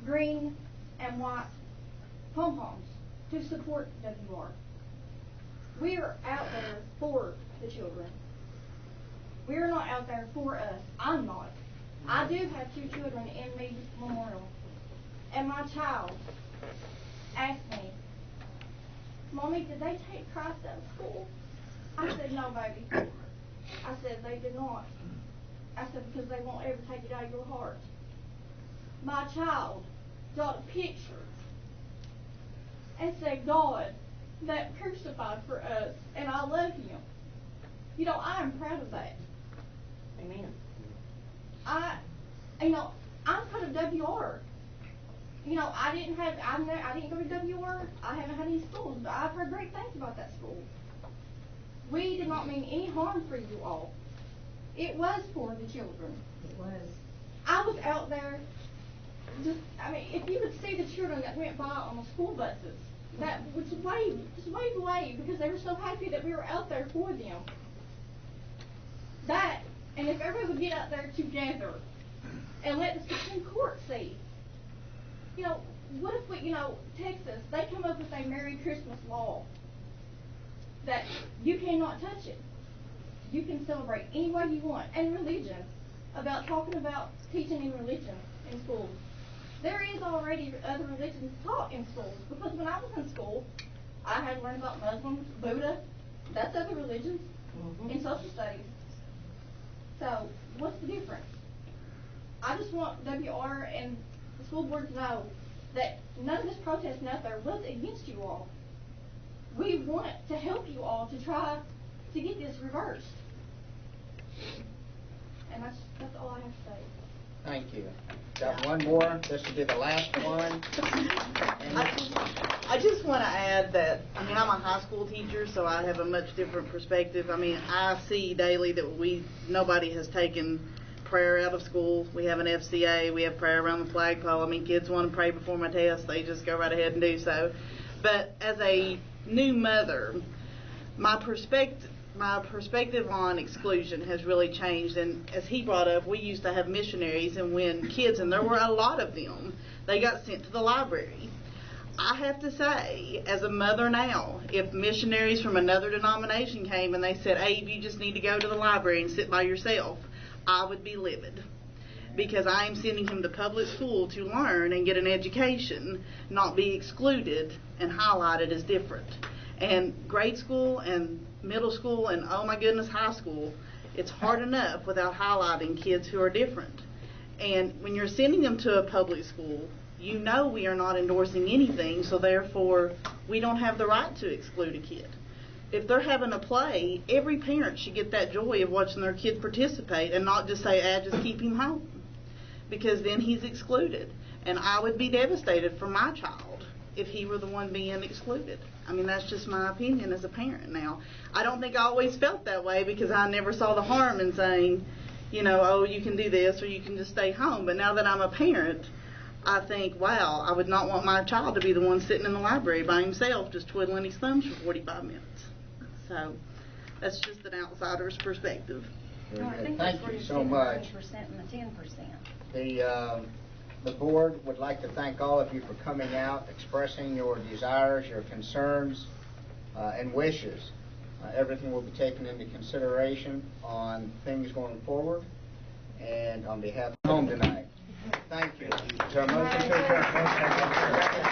green and white pom-poms to support WR. We are out there for the children. We are not out there for us. I'm not. I do have 2 children in Meade Memorial. And my child asked me, "Mommy, did they take Christ out of school?" I said, "No, baby." I said, "They did not." I said, "Because they won't ever take it out of your heart." My child got a picture and said, "God that crucified for us, and I love him." You know, I am proud of that. Amen. I'm proud of WR. You know, I didn't go to WR. I haven't had any schools, but I've heard great things about that school. We did not mean any harm for you all. It was for the children. It was. I was out there, if you could see the children that went by on the school buses, that would just wave away because they were so happy that we were out there for them. That, and if everybody would get out there together and let the Supreme Court see, you know, what if we, Texas, they come up with a Merry Christmas law that you cannot touch it. You can celebrate any way you want. And religion, about talking about teaching in religion in schools. There is already other religions taught in schools, because when I was in school, I had to learn about Muslims, Buddha, that's other religions, in social studies. So, what's the difference? I just want WR and the school board to know that none of this protesting out there was against you all. We want to help you all to try to get this reversed. And that's all I have to say. Thank you. Got one more. This will be the last one. I just want to add that, I'm a high school teacher, so I have a much different perspective. I see daily that nobody has taken prayer out of schools. We have an FCA, we have prayer around the flagpole. Kids want to pray before my test, they just go right ahead and do so. But as a new mother, my perspective on exclusion has really changed. And as he brought up, we used to have missionaries, and when kids, and there were a lot of them, they got sent to the library. I have to say, as a mother now, if missionaries from another denomination came and they said, "Abe, you just need to go to the library and sit by yourself," I would be livid. Because I am sending him to public school to learn and get an education, not be excluded and highlighted as different. And grade school and middle school and, oh my goodness, high school, it's hard enough without highlighting kids who are different. And when you're sending them to a public school, you know we are not endorsing anything, so therefore we don't have the right to exclude a kid. If they're having a play, every parent should get that joy of watching their kid participate and not just say, just keep him home. Because then he's excluded. And I would be devastated for my child if he were the one being excluded. I mean, that's just my opinion as a parent now. I don't think I always felt that way because I never saw the harm in saying, you know, oh, you can do this or you can just stay home. But now that I'm a parent, I think, wow, I would not want my child to be the one sitting in the library by himself just twiddling his thumbs for 45 minutes. So that's just an outsider's perspective. Very No, I good. think Thank that's where you you're so saying the much. 90% and the 10%. The board would like to thank all of you for coming out, expressing your desires, your concerns, and wishes. Everything will be taken into consideration on things going forward. And on behalf of home tonight, thank you. Is there a motion to adjourn?